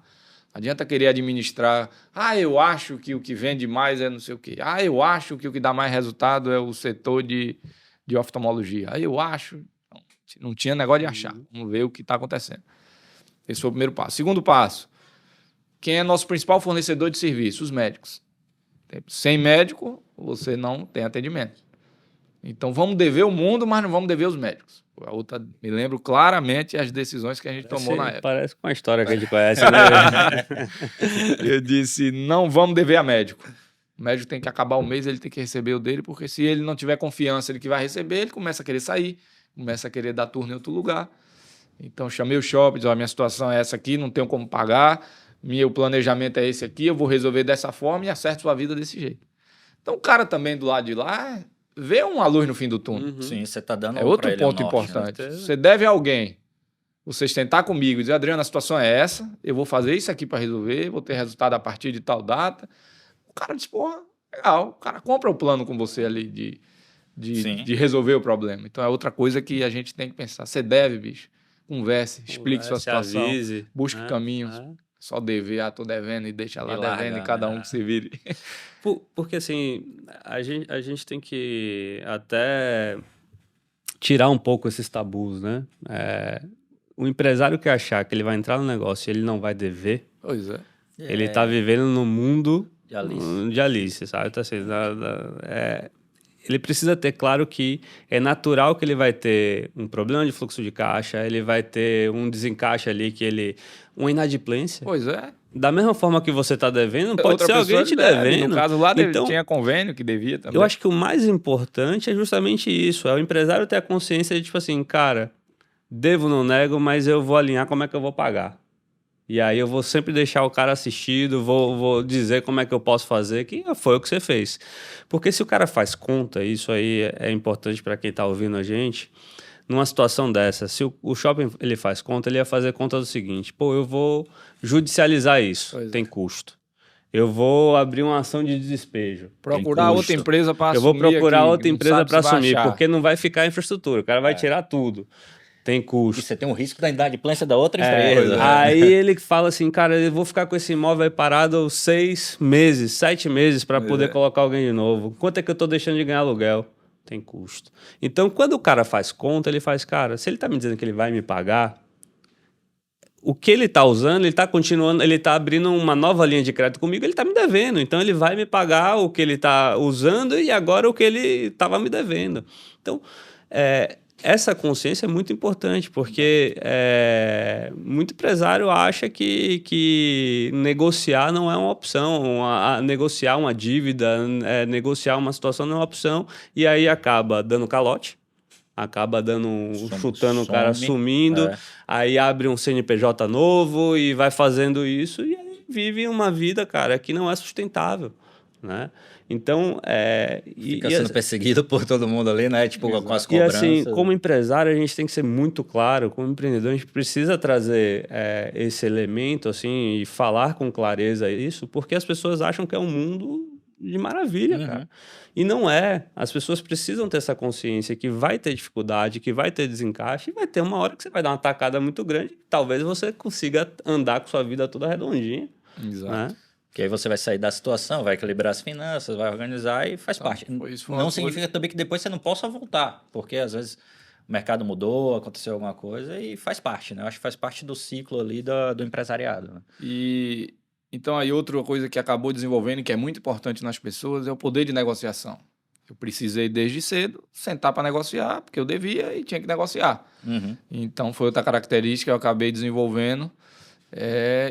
Não adianta querer administrar, eu acho que o que vende mais é não sei o quê. Eu acho que o que dá mais resultado é o setor de oftalmologia. Eu acho... Não tinha negócio de achar. Vamos ver o que está acontecendo. Esse foi o primeiro passo. Segundo passo, quem é nosso principal fornecedor de serviço? Os médicos. Sem médico, você não tem atendimento. Então, vamos dever o mundo, mas não vamos dever os médicos. A outra, me lembro claramente as decisões que a gente tomou na época. Parece com uma história que a gente conhece, né? Eu disse, não vamos dever a médico. O médico tem que acabar o mês, ele tem que receber o dele, porque se ele não tiver confiança ele que vai receber, ele começa a querer sair, começa a querer dar turno em outro lugar. Então, chamei o shopping, disse, minha situação é essa aqui, não tenho como pagar, meu planejamento é esse aqui, eu vou resolver dessa forma e acerto sua vida desse jeito. Então, o cara também do lado de lá vê uma luz no fim do túnel. Sim, você está dando outro ponto importante. Né? Você deve a alguém, você sentar comigo e dizer, Adriano, a situação é essa, eu vou fazer isso aqui para resolver, vou ter resultado a partir de tal data. O cara diz, porra, legal, o cara compra o plano com você ali de resolver o problema. Então, é outra coisa que a gente tem que pensar. Você deve, bicho. Converse, explique sua situação, avise, busque caminhos. Só dever, tô devendo e deixa lá devendo e cada um que se vire. Porque assim, a gente tem que até tirar um pouco esses tabus, né? o empresário que achar que ele vai entrar no negócio e ele não vai dever, Pois é. ele tá vivendo no mundo De Alice. sabe? Então, assim, ele precisa ter claro que é natural que ele vai ter um problema de fluxo de caixa, ele vai ter um desencaixe ali, uma inadimplência. Pois é. Da mesma forma que você está devendo, pode Outra ser alguém pessoa te deve. devendo. No caso lá, Então, tinha convênio que devia também. eu acho que o mais importante é justamente isso. É o empresário ter a consciência de, tipo assim, cara, devo, não nego, mas eu vou alinhar como é que eu vou pagar. E aí eu vou sempre deixar o cara assistido, vou dizer como é que eu posso fazer, que foi o que você fez. Porque se o cara faz conta, isso aí é importante para quem está ouvindo a gente, numa situação dessa, se o shopping ele faz conta, ele ia fazer conta do seguinte, pô, eu vou judicializar isso, Pois tem custo. Eu vou abrir uma ação de despejo. Procurar outra empresa para assumir. Eu vou procurar aqui, outra não empresa sabe para se vai assumir, achar. porque não vai ficar infraestrutura, o cara vai tirar tudo. Tem E custo. você tem um risco da inadimplência da outra empresa. Aí ele fala assim, cara, eu vou ficar com esse imóvel aí parado 6 meses, 7 meses para poder colocar alguém de novo. Quanto é que eu tô deixando de ganhar aluguel? Tem custo. Então, quando o cara faz conta, ele faz, cara, se ele tá me dizendo que ele vai me pagar, o que ele tá usando, ele tá continuando, ele tá abrindo uma nova linha de crédito comigo, ele tá me devendo. Então, ele vai me pagar o que ele tá usando e agora o que ele tava me devendo. Então, essa consciência é muito importante, porque muito empresário acha que negociar não é uma opção, negociar uma dívida, negociar uma situação não é uma opção, e aí acaba dando calote, acaba chutando o cara, sumindo, aí abre um CNPJ novo e vai fazendo isso, e aí vive uma vida, cara, que não é sustentável, né? Então, fica sendo perseguido por todo mundo ali, né? Tipo, com as cobranças. E assim, como empresário, a gente tem que ser muito claro, como empreendedor, a gente precisa trazer esse elemento, assim, e falar com clareza isso, porque as pessoas acham que é um mundo de maravilha, cara. E não é. As pessoas precisam ter essa consciência que vai ter dificuldade, que vai ter desencaixe, e vai ter uma hora que você vai dar uma tacada muito grande, e talvez você consiga andar com sua vida toda redondinha. Exato. Né? Que aí você vai sair da situação, vai equilibrar as finanças, vai organizar e faz parte. Não significa também que depois você não possa voltar, porque às vezes o mercado mudou, aconteceu alguma coisa e faz parte, né? Eu acho que faz parte do ciclo ali do empresariado. Né? E então aí outra coisa que acabou desenvolvendo, que é muito importante nas pessoas, é o poder de negociação. Eu precisei desde cedo sentar para negociar, porque eu devia e tinha que negociar. Então foi outra característica que eu acabei desenvolvendo.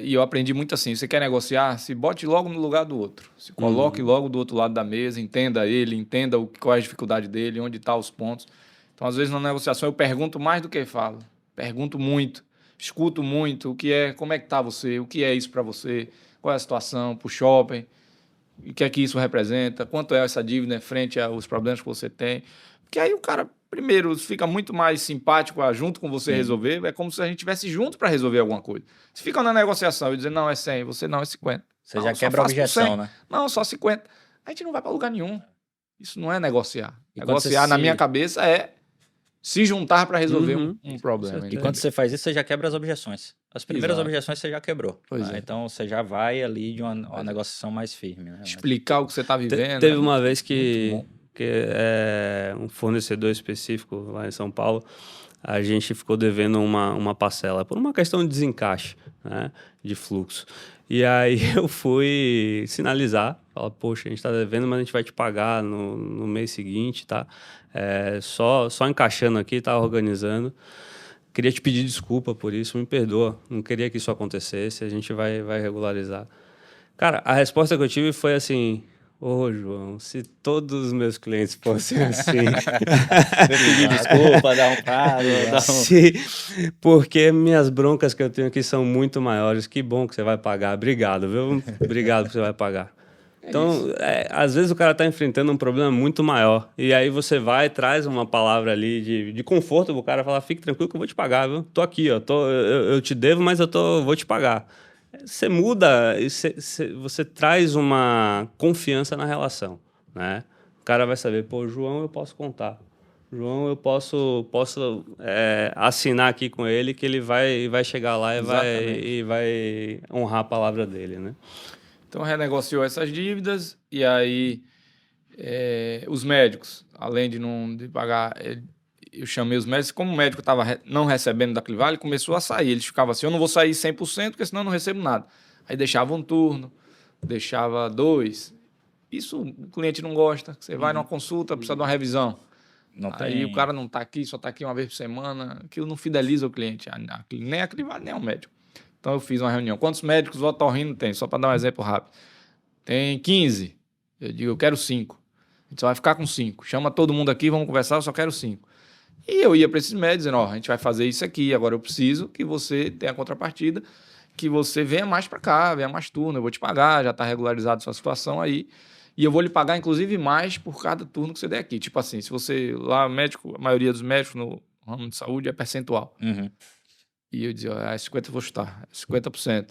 E eu aprendi muito assim, você quer negociar? Se bote logo no lugar do outro. Se coloque logo do outro lado da mesa, entenda ele, entenda qual é a dificuldade dele, onde estão os pontos. Então, às vezes, na negociação, eu pergunto mais do que falo. Pergunto muito, escuto muito, como é que está você, o que é isso para você, qual é a situação para o shopping, o que é que isso representa, quanto é essa dívida frente aos problemas que você tem. Porque aí o cara, primeiro, fica muito mais simpático junto com você resolver. É como se a gente estivesse junto para resolver alguma coisa. Se fica na negociação e dizer, não, é 100, você não, é 50. Você não, já quebra a objeção, né? Não, só 50. A gente não vai para lugar nenhum. Isso não é negociar. Negociar, na minha cabeça, é se juntar para resolver um problema. E quando você faz isso, você já quebra as objeções. As primeiras objeções você já quebrou. Né? Então, você já vai ali de uma negociação mais firme. Né? Explicar o que você está vivendo. Teve uma vez que um fornecedor específico lá em São Paulo, a gente ficou devendo uma parcela por uma questão de desencaixe, né, de fluxo. E aí eu fui sinalizar, falar, poxa, a gente está devendo, mas a gente vai te pagar no mês seguinte, tá? Só encaixando aqui, tá organizando. Queria te pedir desculpa por isso, me perdoa. Não queria que isso acontecesse, a gente vai regularizar. Cara, a resposta que eu tive foi assim... Ô, João, se todos os meus clientes fossem assim... pedir desculpa, dar um prazo... Porque minhas broncas que eu tenho aqui são muito maiores. Que bom que você vai pagar. Obrigado, viu? Obrigado que você vai pagar. Então, às vezes o cara está enfrentando um problema muito maior. E aí você vai, traz uma palavra ali de conforto pro cara, falar, fique tranquilo que eu vou te pagar, viu? Tô aqui, ó, eu te devo, mas vou te pagar. Você muda, você traz uma confiança na relação, né? O cara vai saber, pô, João eu posso contar. João eu posso assinar aqui com ele que ele vai chegar lá e vai honrar a palavra dele, né? Então renegociou essas dívidas e aí os médicos, além de não pagar, eu chamei os médicos, como o médico estava não recebendo da Clivale, começou a sair. Eles ficavam assim, eu não vou sair 100%, porque senão eu não recebo nada. Aí deixava um turno, deixava 2. Isso o cliente não gosta. Você vai numa consulta, precisa de uma revisão. Não Aí o tem... cara não está aqui, só está aqui uma vez por semana. Aquilo não fideliza o cliente, nem a Clivale, nem o médico. Então eu fiz uma reunião. Quantos médicos o otorrino tem? Só para dar um exemplo rápido. Tem 15. Eu digo, eu quero 5. A gente só vai ficar com 5. Chama todo mundo aqui, vamos conversar, eu só quero 5. E eu ia para esses médicos dizendo, a gente vai fazer isso aqui, agora eu preciso que você tenha a contrapartida, que você venha mais para cá, venha mais turno, eu vou te pagar, já está regularizado a sua situação aí, e eu vou lhe pagar, inclusive, mais por cada turno que você der aqui. Tipo assim, se você, lá, médico, a maioria dos médicos no ramo de saúde é percentual. E eu dizia, é 50%, vou chutar, é 50%.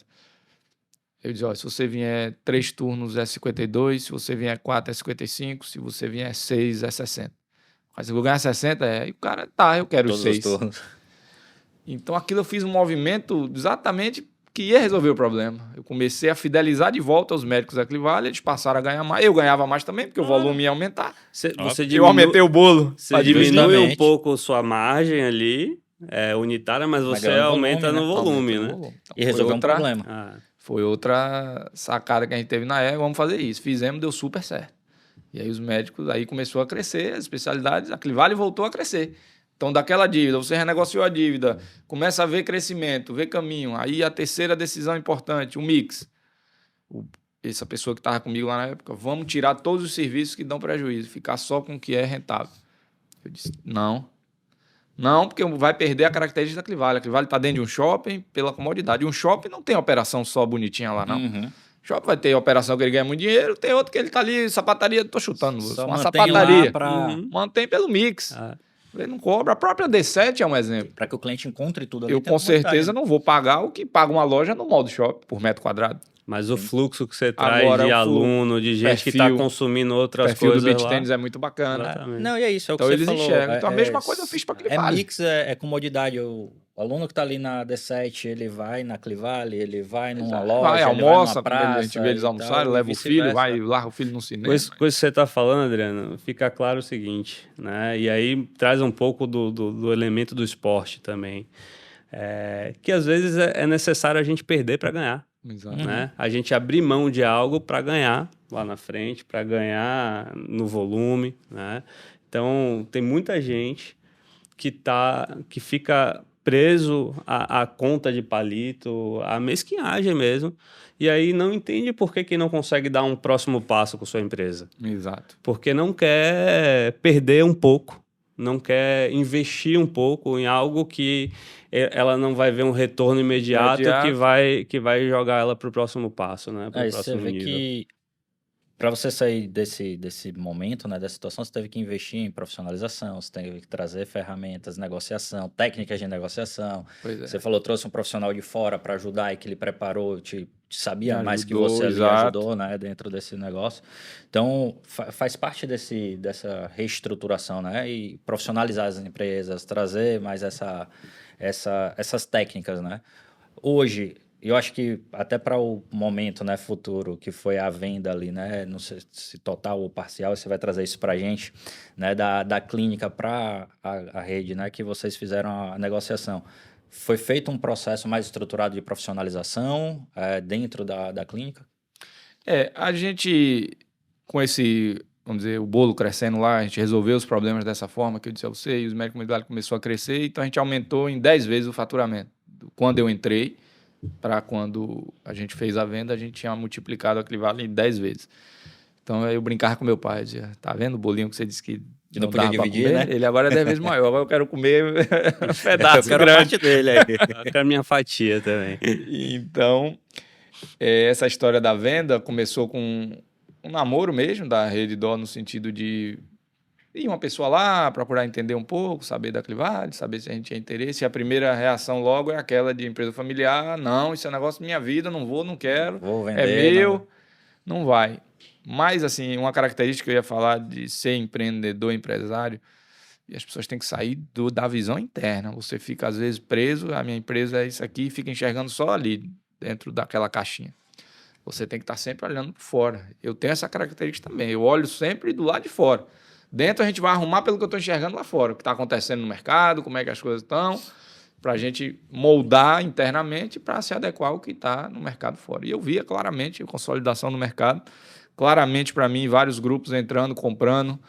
Eu dizia, se você vier 3 turnos é 52, se você vier 4 é 55, se você vier 6 é 60. Mas eu vou ganhar 60, e o cara, eu quero Todos 6. os turnos. Então aquilo eu fiz um movimento exatamente que ia resolver o problema. Eu comecei a fidelizar de volta os médicos da Clivale, eles passaram a ganhar mais, eu ganhava mais também, porque o volume ia aumentar. Eu aumentei o bolo. Você diminui um Justamente. pouco sua margem ali, unitária, mas você ganha no aumenta volume, no volume, né? Então, E resolveu um problema. Foi outra sacada que a gente teve na época, vamos fazer isso. Fizemos, deu super certo. E aí os médicos, aí começou a crescer, as especialidades, a Clivale voltou a crescer. Então, daquela dívida, você renegociou a dívida, começa a ver crescimento, ver caminho. Aí a terceira decisão importante, o mix. Essa pessoa que estava comigo lá na época, vamos tirar todos os serviços que dão prejuízo, ficar só com o que é rentável. Eu disse, não. Não, porque vai perder a característica da Clivale. A Clivale está dentro de um shopping pela comodidade. E um shopping não tem operação só bonitinha lá, não. Shopping vai ter operação que ele ganha muito dinheiro, tem outro que ele tá ali, sapataria, tô chutando. Só uma mantém sapataria. lá pra... Mantém pelo mix. Ele não cobra. A própria D7 é um exemplo. Para que o cliente encontre tudo ali. Eu com certeza não vou pagar o que paga uma loja no mall do shopping por metro quadrado. Mas o fluxo que você traz Agora, de o aluno, de gente que está consumindo outras perfil coisas do beach lá. tênis é muito bacana. Exatamente. Não, e é isso, é o que Então você eles falou. enxergam. Então a mesma coisa eu fiz para Clivale. Mix, é comodidade. O aluno que está ali na D7, ele vai na Clivale, ele vai numa loja, Vai, ele almoça, vai numa praça, a gente vê eles e almoçarem, tal, leva e o filho, vice-versa. vai, larga o filho no cinema. Coisa que você está falando, Adriano, fica claro o seguinte, né? E aí traz um pouco do elemento do esporte também. Que às vezes é necessário a gente perder para ganhar. Exato. Né? A gente abrir mão de algo para ganhar lá na frente, para ganhar no volume, né? Então, tem muita gente que fica preso à conta de palito, à mesquinhagem mesmo, e aí não entende por que não consegue dar um próximo passo com sua empresa. Exato. Porque não quer perder um pouco, não quer investir um pouco em algo que ela não vai ver um retorno imediato. Que vai jogar ela para o próximo passo, né? Para o próximo você vê nível. que para você sair desse momento, né, dessa situação, você teve que investir em profissionalização, você teve que trazer ferramentas de negociação, técnicas de negociação. Pois é. Você falou, trouxe um profissional de fora para ajudar e que ele preparou, te sabia mais que Ajudou, você ali, exato. ajudou, né, dentro desse negócio. Então, faz parte dessa reestruturação, né, e profissionalizar as empresas, trazer mais essas técnicas, né. Hoje, eu acho que até para o momento, né, futuro, que foi a venda ali, né, não sei se total ou parcial, você vai trazer isso para a gente, né, da clínica para a rede, né, que vocês fizeram a negociação. Foi feito um processo mais estruturado de profissionalização dentro da clínica? A gente, com esse, vamos dizer, o bolo crescendo lá, a gente resolveu os problemas dessa forma que eu disse a você, e os médicos comunitários começou a crescer, então a gente aumentou em 10 vezes o faturamento. Quando eu entrei, para quando a gente fez a venda, a gente tinha multiplicado a Clivale em 10 vezes. Então eu brincava com meu pai, dizia, tá vendo o bolinho que você disse que não podia dividir, comer, né? Ele agora é 10 vezes maior, agora eu quero comer um pedaço eu quero a parte dele aí. Eu quero a minha fatia também. Então, essa história da venda começou com um namoro mesmo da Rede Dó, no sentido de ir uma pessoa lá, procurar entender um pouco, saber da Clivale, saber se a gente tinha interesse. E a primeira reação logo é aquela de empresa familiar, não, isso é negócio da minha vida, não vou, não quero, Vou vender, é meu, não vai. Mas, assim, uma característica que eu ia falar de ser empreendedor, empresário, e as pessoas têm que sair da visão interna. Você fica, às vezes, preso, a minha empresa é isso aqui, e fica enxergando só ali, dentro daquela caixinha. Você tem que estar sempre olhando por fora. Eu tenho essa característica também, eu olho sempre do lado de fora. Dentro a gente vai arrumar pelo que eu estou enxergando lá fora, o que está acontecendo no mercado, como é que as coisas estão, para a gente moldar internamente para se adequar ao que está no mercado fora. E eu via claramente a consolidação no mercado, claramente para mim, vários grupos entrando, comprando,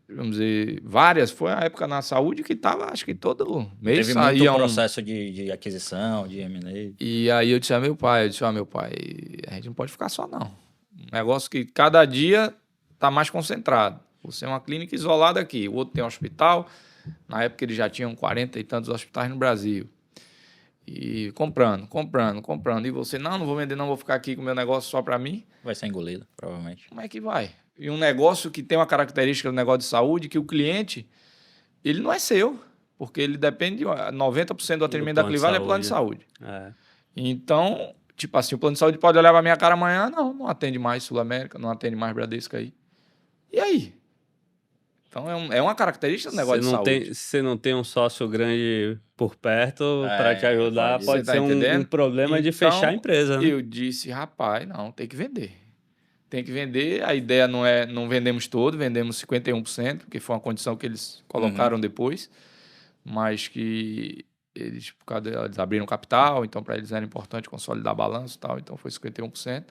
vamos dizer, várias. Foi a época na saúde que estava, acho que todo mês Teve saía muito processo de aquisição, de M&A. E aí eu disse a meu pai, meu pai, a gente não pode ficar só não. Um negócio que cada dia está mais concentrado. Você é uma clínica isolada aqui, o outro tem um hospital. Na época eles já tinham 40 e tantos hospitais no Brasil. E comprando. E você, não vou vender, não, vou ficar aqui com o meu negócio só para mim. Vai ser engolido, provavelmente. Como é que vai? E um negócio que tem uma característica do negócio de saúde, que o cliente, ele não é seu, porque ele depende, 90% do atendimento da Clival é plano de saúde. Então, tipo assim, o plano de saúde pode olhar para minha cara amanhã, não atende mais Sul América, não atende mais Bradesco aí. E aí? Então, é uma característica do negócio de saúde. Se você não tem um sócio grande por perto para te ajudar, pode ser um problema de fechar a empresa. Né? Eu disse, rapaz, não, tem que vender. Tem que vender. A ideia não vendemos todo, vendemos 51%, que foi uma condição que eles colocaram depois, mas que eles abriram capital, então para eles era importante consolidar balanço e tal, então foi 51%.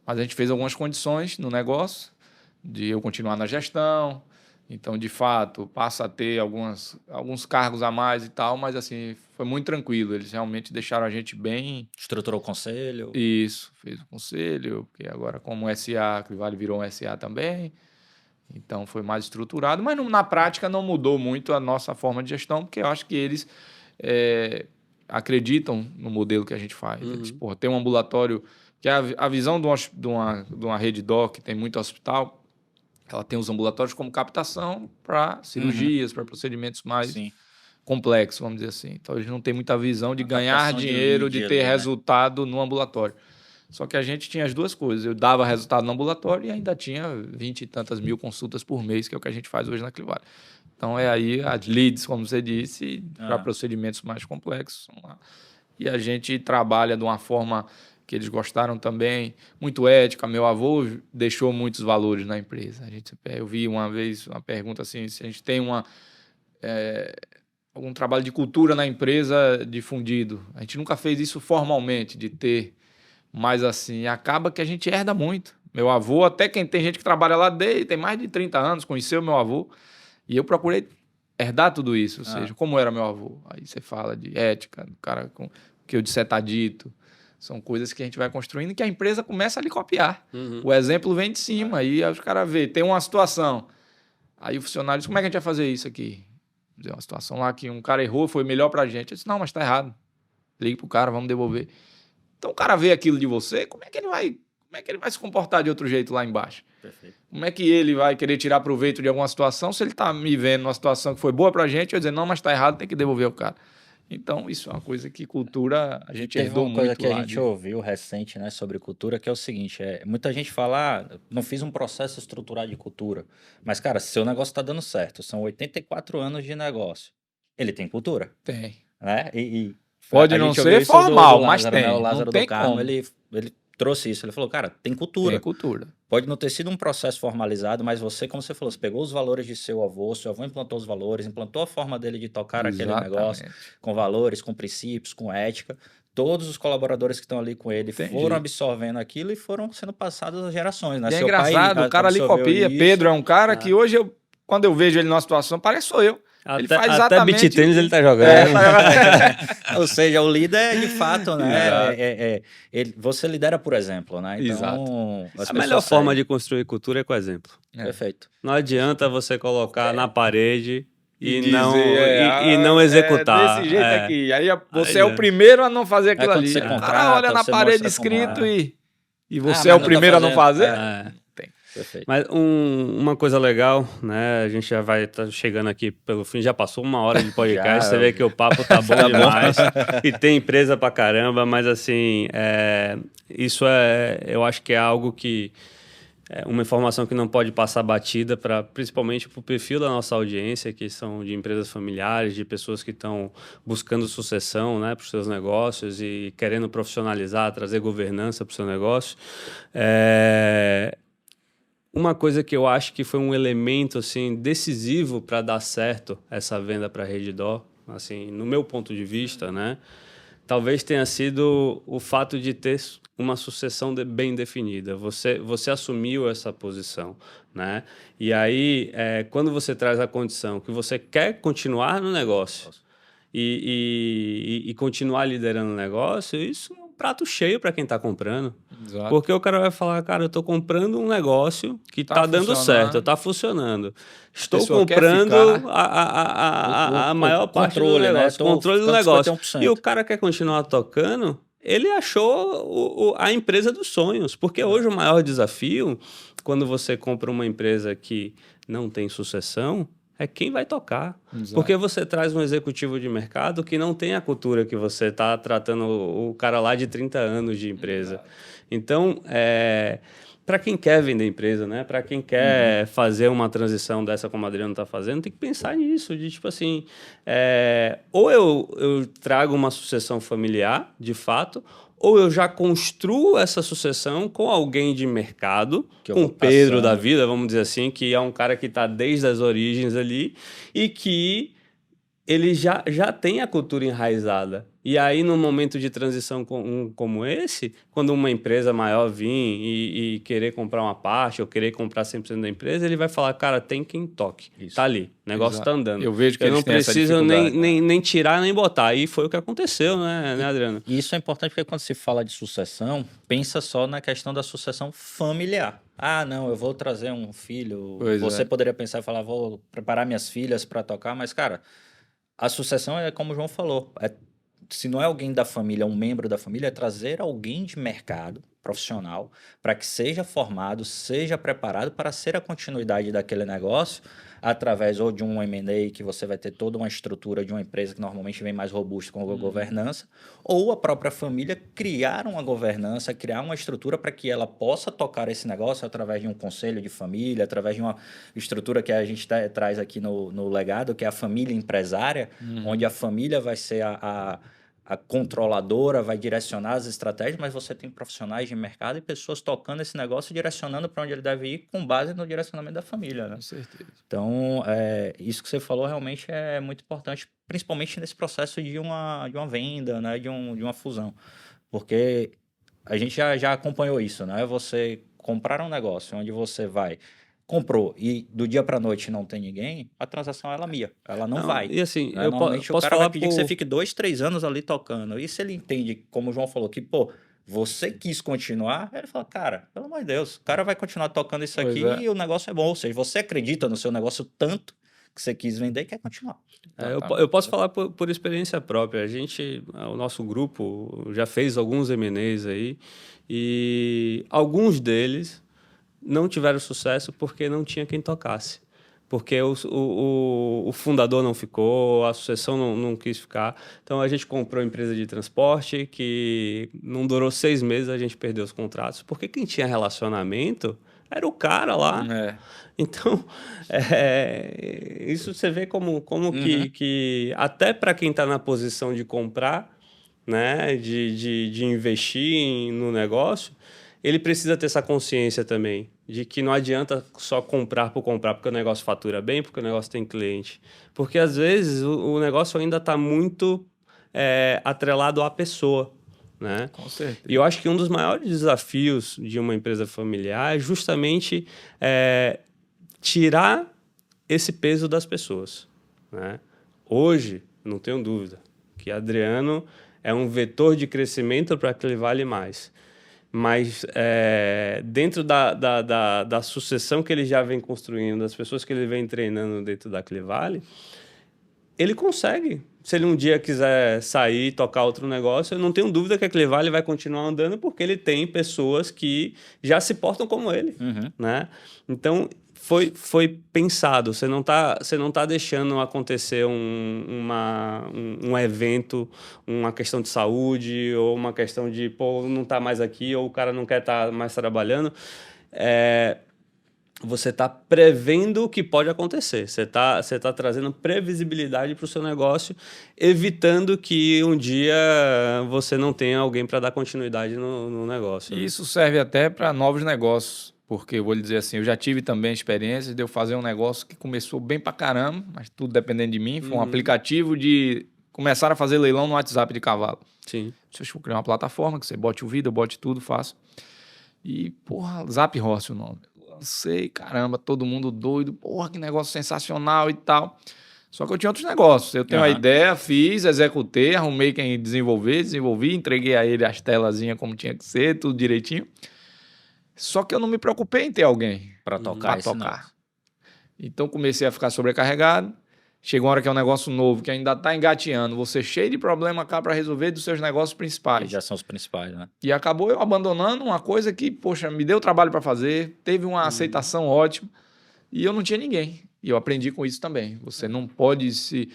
Mas a gente fez algumas condições no negócio, de eu continuar na gestão. Então, de fato, passa a ter alguns cargos a mais e tal, mas assim, foi muito tranquilo. Eles realmente deixaram a gente bem... Estruturou o conselho. Isso, fez o conselho, porque agora como SA, a Clivale virou um SA também, então foi mais estruturado, mas na prática não mudou muito a nossa forma de gestão, porque eu acho que eles acreditam no modelo que a gente faz. Eles, tem um ambulatório, que é a visão de uma rede DOC, que tem muito hospital, ela tem os ambulatórios como captação para cirurgias, para procedimentos mais complexos, vamos dizer assim. Então, eles não têm muita visão de ganhar dinheiro, de ter resultado no ambulatório. Só que a gente tinha as duas coisas. Eu dava resultado no ambulatório e ainda tinha 20 e tantas mil consultas por mês, que é o que a gente faz hoje na Clivale. Então, é aí as leads, como você disse, para procedimentos mais complexos. E a gente trabalha de uma forma... que eles gostaram também, muito ética. Meu avô deixou muitos valores na empresa. Eu vi uma vez uma pergunta assim, se a gente tem algum trabalho de cultura na empresa difundido. A gente nunca fez isso formalmente, de ter, mas assim, acaba que a gente herda muito. Meu avô, até quem tem gente que trabalha lá tem mais de 30 anos, conheceu meu avô, e eu procurei herdar tudo isso, ou seja, como era meu avô. Aí você fala de ética, do cara com que eu disse tá dito. São coisas que a gente vai construindo e que a empresa começa a lhe copiar. O exemplo vem de cima, aí os caras veem, tem uma situação. Aí o funcionário diz, como é que a gente vai fazer isso aqui? Uma situação lá que um cara errou, foi melhor pra gente. Eu disse, não, mas tá errado. Ligue pro cara, vamos devolver. Então o cara vê aquilo de você, como é que ele vai se comportar de outro jeito lá embaixo? Perfeito. Como é que ele vai querer tirar proveito de alguma situação se ele tá me vendo numa situação que foi boa pra gente, eu dizer, não, mas tá errado, tem que devolver o cara. Então, isso é uma coisa que cultura a gente herdou muito. Teve uma coisa que a gente ouviu recente, né, sobre cultura, que é o seguinte, muita gente fala, não fiz um processo estruturado de cultura, mas, cara, seu negócio está dando certo, são 84 anos de negócio, ele tem cultura. Tem. Né? Pode não ser formal, mas Lázaro, tem. Né? O Lázaro não tem do Carmo, como. ele trouxe isso, ele falou, cara, tem cultura. Tem cultura. Pode não ter sido um processo formalizado, mas você, como você falou, você pegou os valores de seu avô implantou os valores, implantou a forma dele de tocar aquele negócio, com valores, com princípios, com ética. Todos os colaboradores que estão ali com ele foram absorvendo aquilo e foram sendo passados às gerações. Né? E é engraçado, o cara ali copia. Isso. Pedro é um cara que hoje, quando eu vejo ele numa situação, parece sou eu. Ele faz exatamente... Até beach tênis ele tá jogando. Ou seja, o líder de fato, né? Você lidera por exemplo, né? Então, a melhor forma de construir cultura é com exemplo. Perfeito. Não adianta você colocar na parede e não executar. Desse jeito aqui. Aí você é o primeiro a não fazer aquilo ali. O cara olha na parede escrito e você é o primeiro a não fazer? Perfeito. Mas uma coisa legal, né? A gente já vai chegando aqui pelo fim, já passou 1 hora de podcast, você vê que o papo tá bom demais e tem empresa pra caramba, mas assim, isso eu acho que é algo que uma informação que não pode passar batida, principalmente para o perfil da nossa audiência, que são de empresas familiares, de pessoas que estão buscando sucessão, né, para os seus negócios e querendo profissionalizar, trazer governança para o seu negócio. uma coisa que eu acho que foi um elemento assim decisivo para dar certo essa venda para a Redditor, assim, no meu ponto de vista, né? Talvez tenha sido o fato de ter uma sucessão bem definida. Você assumiu essa posição, né? E aí, quando você traz a condição que você quer continuar no negócio e continuar liderando o negócio, isso é um prato cheio para quem está comprando. Exato. Porque o cara vai falar, cara, eu estou comprando um negócio que está dando certo, está funcionando. Estou comprando a maior parte do negócio, controle do negócio. 51%. E o cara quer continuar tocando, ele achou a empresa dos sonhos. Porque hoje o maior desafio, quando você compra uma empresa que não tem sucessão, é quem vai tocar. Exato. Porque você traz um executivo de mercado que não tem a cultura que você está tratando o cara lá de 30 anos de empresa. Exato. Então, para quem quer vender empresa, né? Para quem quer fazer uma transição dessa como o Adriano está fazendo, tem que pensar nisso, de tipo assim, ou eu trago uma sucessão familiar, de fato, ou eu já construo essa sucessão com alguém de mercado, com o Pedro da vida, vamos dizer assim, que é um cara que está desde as origens ali e que ele já tem a cultura enraizada. E aí, num momento de transição como esse, quando uma empresa maior vir e querer comprar uma parte ou querer comprar 100% da empresa, ele vai falar, cara, tem quem toque. Isso. Tá ali, o negócio tá andando. Eu vejo que eu não preciso nem tirar nem botar. E foi o que aconteceu, né, Adriano? E isso é importante porque quando se fala de sucessão, pensa só na questão da sucessão familiar. Ah, não, eu vou trazer um filho. Você poderia pensar e falar, vou preparar minhas filhas para tocar, mas, cara, a sucessão é como o João falou, se não é alguém da família, um membro da família, é trazer alguém de mercado profissional para que seja formado, seja preparado para ser a continuidade daquele negócio através ou de um M&A que você vai ter toda uma estrutura de uma empresa que normalmente vem mais robusta com a governança, ou a própria família criar uma governança, criar uma estrutura para que ela possa tocar esse negócio através de um conselho de família, através de uma estrutura que a gente traz aqui no legado, que é a família empresária, onde a família vai ser a controladora, vai direcionar as estratégias, mas você tem profissionais de mercado e pessoas tocando esse negócio e direcionando para onde ele deve ir com base no direcionamento da família, né? Com certeza. Então, isso que você falou realmente é muito importante, principalmente nesse processo de uma venda, né? de uma fusão. Porque a gente já acompanhou isso, né? Você comprar um negócio onde você comprou e do dia para noite não tem ninguém, a transação ela mia, ela não vai. E assim, né? Normalmente o cara vai pedir que você fique 2, 3 anos ali tocando. E se ele entende, como o João falou, que, pô, você quis continuar, ele fala, cara, pelo amor de Deus, o cara vai continuar tocando isso aqui e o negócio é bom. Ou seja, você acredita no seu negócio tanto que você quis vender e quer continuar. Eu posso falar por experiência própria. O nosso grupo já fez alguns M&As aí e alguns deles não tiveram sucesso porque não tinha quem tocasse. Porque o fundador não ficou, a sucessão não quis ficar. Então, a gente comprou empresa de transporte que não durou 6 meses, a gente perdeu os contratos. Porque quem tinha relacionamento era o cara lá. Então, isso você vê como que até para quem está na posição de comprar, né, de investir no negócio, ele precisa ter essa consciência também, de que não adianta só comprar por comprar, porque o negócio fatura bem, porque o negócio tem cliente. Porque, às vezes, o negócio ainda está muito atrelado à pessoa. Né? Com certeza. E eu acho que um dos maiores desafios de uma empresa familiar é justamente tirar esse peso das pessoas. Né? Hoje, não tenho dúvida, que Adriano é um vetor de crescimento para que ele vale mais. Mas dentro da sucessão que ele já vem construindo, das pessoas que ele vem treinando dentro da Clivale, ele consegue. Se ele um dia quiser sair e tocar outro negócio, eu não tenho dúvida que a Clivale vai continuar andando porque ele tem pessoas que já se portam como ele. Né? Então, foi pensado. Você não tá deixando acontecer um evento, uma questão de saúde ou uma questão de, pô, não tá mais aqui ou o cara não quer estar mais trabalhando. Você está prevendo o que pode acontecer. Você tá trazendo previsibilidade para o seu negócio, evitando que um dia você não tenha alguém para dar continuidade no negócio. E isso serve até para novos negócios. Porque eu vou lhe dizer assim, eu já tive também experiência de eu fazer um negócio que começou bem pra caramba, mas tudo dependendo de mim. Foi um aplicativo de começar a fazer leilão no WhatsApp de cavalo. Sim. Deixa eu criar uma plataforma que você bote o vídeo, eu bote tudo, faço. E, porra, Zap Horse o nome. Lancei, caramba, todo mundo doido. Porra, que negócio sensacional e tal. Só que eu tinha outros negócios. Eu tenho a ideia, fiz, executei, arrumei quem desenvolvi, entreguei a ele as telazinhas como tinha que ser, tudo direitinho. Só que eu não me preocupei em ter alguém Para tocar esse tocar. negócio. Então comecei a ficar sobrecarregado. Chegou uma hora que é um negócio novo, que ainda está engateando. Você cheio de problema cá para resolver dos seus negócios Que principais. já são os principais, né? E acabou eu abandonando uma coisa que, poxa, me deu trabalho para fazer, teve uma aceitação ótima e eu não tinha ninguém. E eu aprendi com isso também. Você não pode, se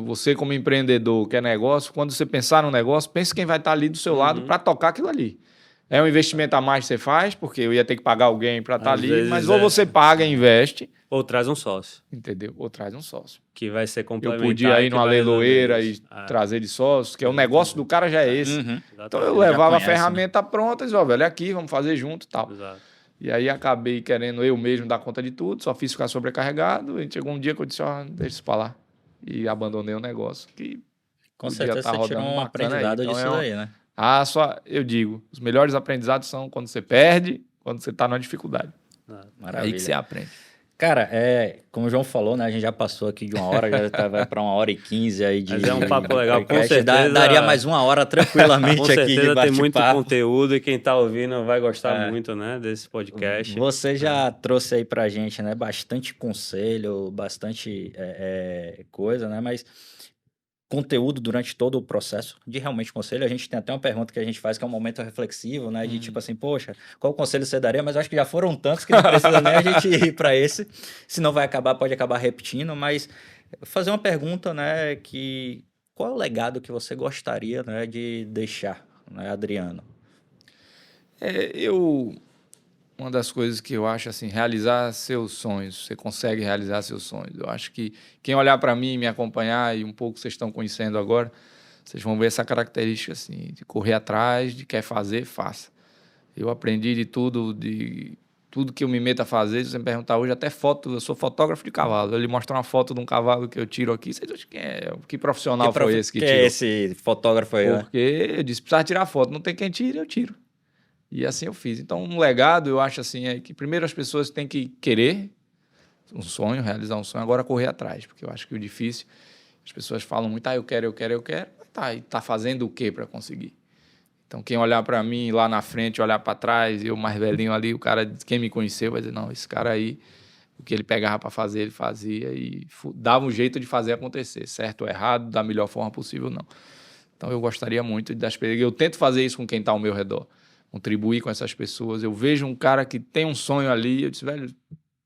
você como empreendedor quer negócio, quando você pensar no negócio, pense quem vai estar ali do seu lado para tocar aquilo ali. É um investimento a mais que você faz, porque eu ia ter que pagar alguém para estar Às ali, vezes mas ou você paga e investe, Ou traz um sócio, entendeu? Ou traz um sócio. que vai ser Eu complementar. podia ir e que numa vai resolver leiloeira isso. e trazer de sócio, que é o negócio do cara já é esse. Então Exatamente. eu já levava a conhece, né? ferramenta pronta e disse, ó, velho, é aqui, vamos fazer junto e tal. Exato. E aí acabei querendo eu mesmo dar conta de tudo, só fiz ficar sobrecarregado. E chegou um dia que eu disse, ó, deixa isso pra lá. E abandonei o negócio, que Com podia certeza tá você tirou rodando um bacana aí. aprendizado Então, disso daí, né? só eu digo, os melhores aprendizados são quando você perde, quando você tá numa dificuldade. É aí Maravilha. que você aprende. Cara, como o João falou, né? A gente já passou aqui de 1 hora, vai para 1h15 aí de. Mas é um papo legal, com podcast. certeza. Daria mais 1 hora tranquilamente Com aqui certeza de tem muito bate-papo. conteúdo e quem tá ouvindo vai gostar muito, né, desse podcast. Você já trouxe aí pra gente, né? Bastante conselho, bastante coisa, né? Mas conteúdo durante todo o processo de realmente conselho. A gente tem até uma pergunta que a gente faz que é um momento reflexivo, né? De tipo assim, poxa, qual conselho você daria? Mas eu acho que já foram tantos que não precisa nem a gente ir para esse, senão pode acabar repetindo, mas fazer uma pergunta, né, qual é o legado que você gostaria, né, de deixar, né, Adriano? Uma das coisas que eu acho assim, realizar seus sonhos, você consegue realizar seus sonhos. Eu acho que quem olhar para mim, me acompanhar e um pouco vocês estão conhecendo agora, vocês vão ver essa característica assim, de correr atrás, de quer fazer, faça. Eu aprendi de tudo que eu me meto a fazer. Se você me perguntar hoje, até foto, eu sou fotógrafo de cavalo. Ele mostra uma foto de um cavalo que eu tiro aqui, vocês acham que profissional foi esse que tirou? É esse fotógrafo aí, né? Porque eu disse, precisava tirar foto, não tem quem tire, eu tiro. E assim eu fiz. Então, um legado, eu acho assim, é que primeiro as pessoas têm que querer um sonho, realizar um sonho, agora correr atrás. Porque eu acho que o difícil, as pessoas falam muito, eu quero. E tá fazendo o quê para conseguir? Então, quem olhar para mim lá na frente, olhar para trás, eu mais velhinho ali, o cara, quem me conheceu, vai dizer, não, esse cara aí, o que ele pegava para fazer, ele fazia e dava um jeito de fazer acontecer, certo ou errado, da melhor forma possível, não. Então, eu gostaria muito de dar experiência. Eu tento fazer isso com quem está ao meu redor. Contribuir com essas pessoas. Eu vejo um cara que tem um sonho ali, eu disse, velho,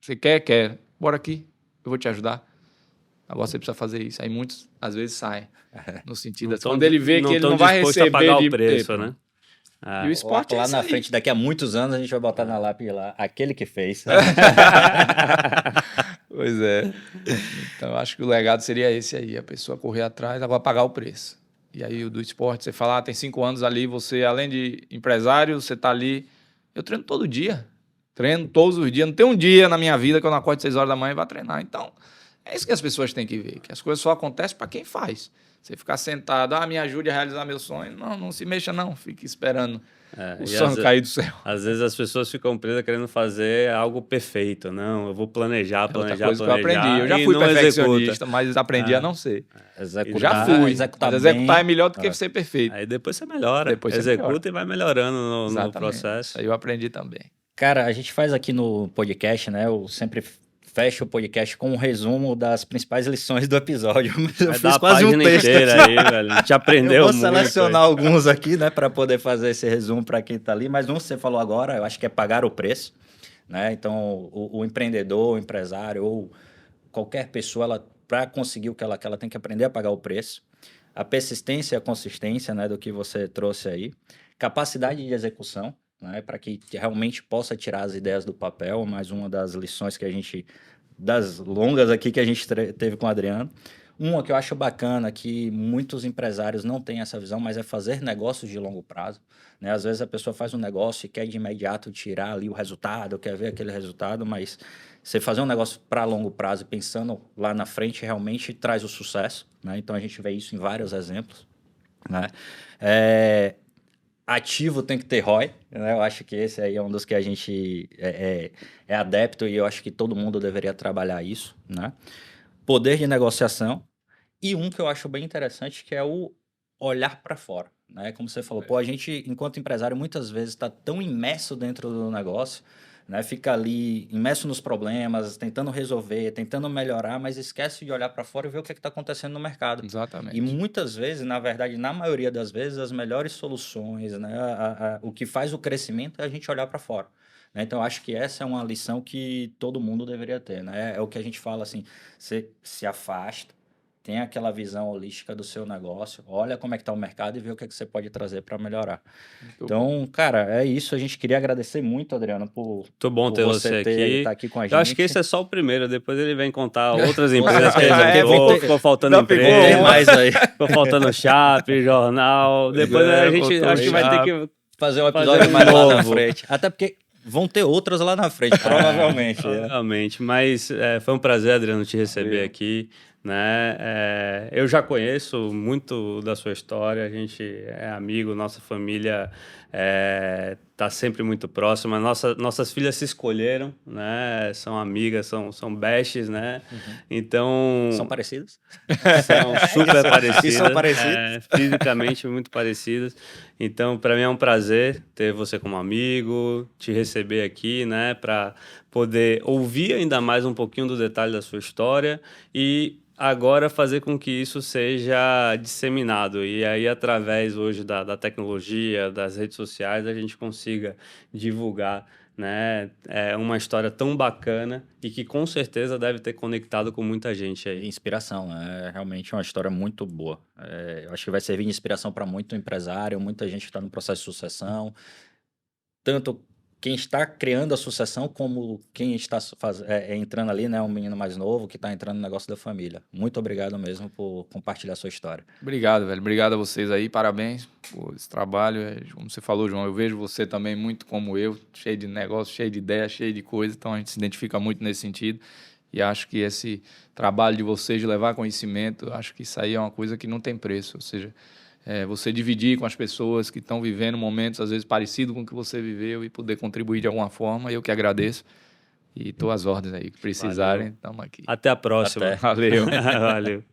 você quer? Quer. Bora aqui, eu vou te ajudar. Agora você precisa fazer isso. Aí muitos, às vezes, saem. No sentido, quando ele vê que ele não vai receber a pagar o preço, né? E o esporte lá é isso na aí. frente, daqui a muitos anos, a gente vai botar na lápide lá, aquele que fez. Pois é. Então, eu acho que o legado seria esse aí, a pessoa correr atrás, agora pagar o preço. E aí, o do esporte, você fala, tem 5 anos ali, você, além de empresário, você tá ali. Eu treino todo dia. Treino todos os dias. Não tem um dia na minha vida que eu não acordo 6 horas da manhã e vá treinar. Então, é isso que as pessoas têm que ver, que as coisas só acontecem para quem faz. Você ficar sentado, me ajude a realizar meu sonho. Não se mexa não, fique esperando o sonho cair do céu. Às vezes as pessoas ficam presas querendo fazer algo perfeito. Não, eu vou planejar. Que eu aprendi. Eu já e fui não perfeccionista, executa. mas aprendi a não ser. Executar, Já fui. executar Mas bem. executar é melhor do que ser perfeito. Aí depois você melhora. Depois você executa melhora. e vai melhorando no Exatamente. processo. Aí eu aprendi também. Cara, a gente faz aqui no podcast, né? Eu sempre fecho o podcast com um resumo das principais lições do episódio. Eu Vai fiz dar a quase um página texto inteira aqui. aí, velho. A gente aprendeu Eu vou muito. selecionar alguns aqui, né, para poder fazer esse resumo para quem está ali. Mas um você falou agora, eu acho que é pagar o preço, né? Então, o empreendedor, o empresário ou qualquer pessoa, para conseguir o que ela quer, ela tem que aprender a pagar o preço. A persistência e a consistência, né, do que você trouxe aí. Capacidade de execução, né, para que realmente possa tirar as ideias do papel. Mais uma das lições das longas aqui que a gente teve com o Adriano. Uma que eu acho bacana, que muitos empresários não têm essa visão, mas é fazer negócios de longo prazo, né? Às vezes a pessoa faz um negócio e quer de imediato tirar ali o resultado, quer ver aquele resultado, mas você fazer um negócio para longo prazo, pensando lá na frente, realmente traz o sucesso, né? Então a gente vê isso em vários exemplos, né? É, ativo tem que ter ROI, né? Eu acho que esse aí é um dos que a gente é adepto e eu acho que todo mundo deveria trabalhar isso, né? Poder de negociação e um que eu acho bem interessante que é o olhar para fora, né? Como você falou, pô, a gente, enquanto empresário, muitas vezes está tão imerso dentro do negócio, né? Fica ali imerso nos problemas, tentando resolver, tentando melhorar, mas esquece de olhar para fora e ver o que está acontecendo no mercado. E Exatamente. muitas vezes, na verdade, na maioria das vezes, as melhores soluções, né? O que faz o crescimento é a gente olhar para fora. Né? Então, eu acho que essa é uma lição que todo mundo deveria ter, né? É o que a gente fala assim, você se afasta, tem aquela visão holística do seu negócio, olha como é que está o mercado e vê o que, é que você pode trazer para melhorar. Muito bom. Então, cara, é isso. A gente queria agradecer muito, Adriano, Muito bom por ter você você ter aqui. tá aqui com a Eu acho que gente. esse é só o primeiro, depois ele vem contar outras Com empresas que ele certeza, já porque pegou, vão ter- ficou faltando ainda ficou emprego, Tem mais aí. ficou faltando chapa, jornal. Depois a gente faltou acho que vai ter chapa. que Fazer um fazer episódio um mais lá na novo. frente. Até porque vão ter outras lá na frente, provavelmente. né? Obviamente, mas foi um prazer, Adriano, te receber Valeu. aqui, né? Eu já conheço muito da sua história, a gente é amigo, nossa família tá sempre muito próxima, nossas filhas se escolheram, né? São amigas, são besties, né? Então, São parecidos? são super parecidas. E são parecidos? Fisicamente muito parecidas. Então, para mim é um prazer ter você como amigo, te receber aqui, né, para poder ouvir ainda mais um pouquinho do detalhe da sua história e agora fazer com que isso seja disseminado. E aí, através hoje da tecnologia, das redes sociais, a gente consiga divulgar, né, uma história tão bacana e que com certeza deve ter conectado com muita gente aí. Inspiração, né? É realmente uma história muito boa. Eu acho que vai servir de inspiração para muito empresário, muita gente que está no processo de sucessão, tanto quem está criando a sucessão como quem está entrando ali, né? Um menino mais novo que está entrando no negócio da família. Muito obrigado mesmo por compartilhar a sua história. Obrigado, velho. Obrigado a vocês aí. Parabéns por esse trabalho. Como você falou, João, eu vejo você também muito como eu, cheio de negócio, cheio de ideia, cheio de coisa. Então a gente se identifica muito nesse sentido. E acho que esse trabalho de vocês de levar conhecimento, acho que isso aí é uma coisa que não tem preço. Ou seja, você dividir com as pessoas que estão vivendo momentos às vezes parecidos com o que você viveu e poder contribuir de alguma forma. Eu que agradeço. E estou às ordens aí. Que precisarem, estamos aqui. Até a próxima. Até. Valeu. Valeu.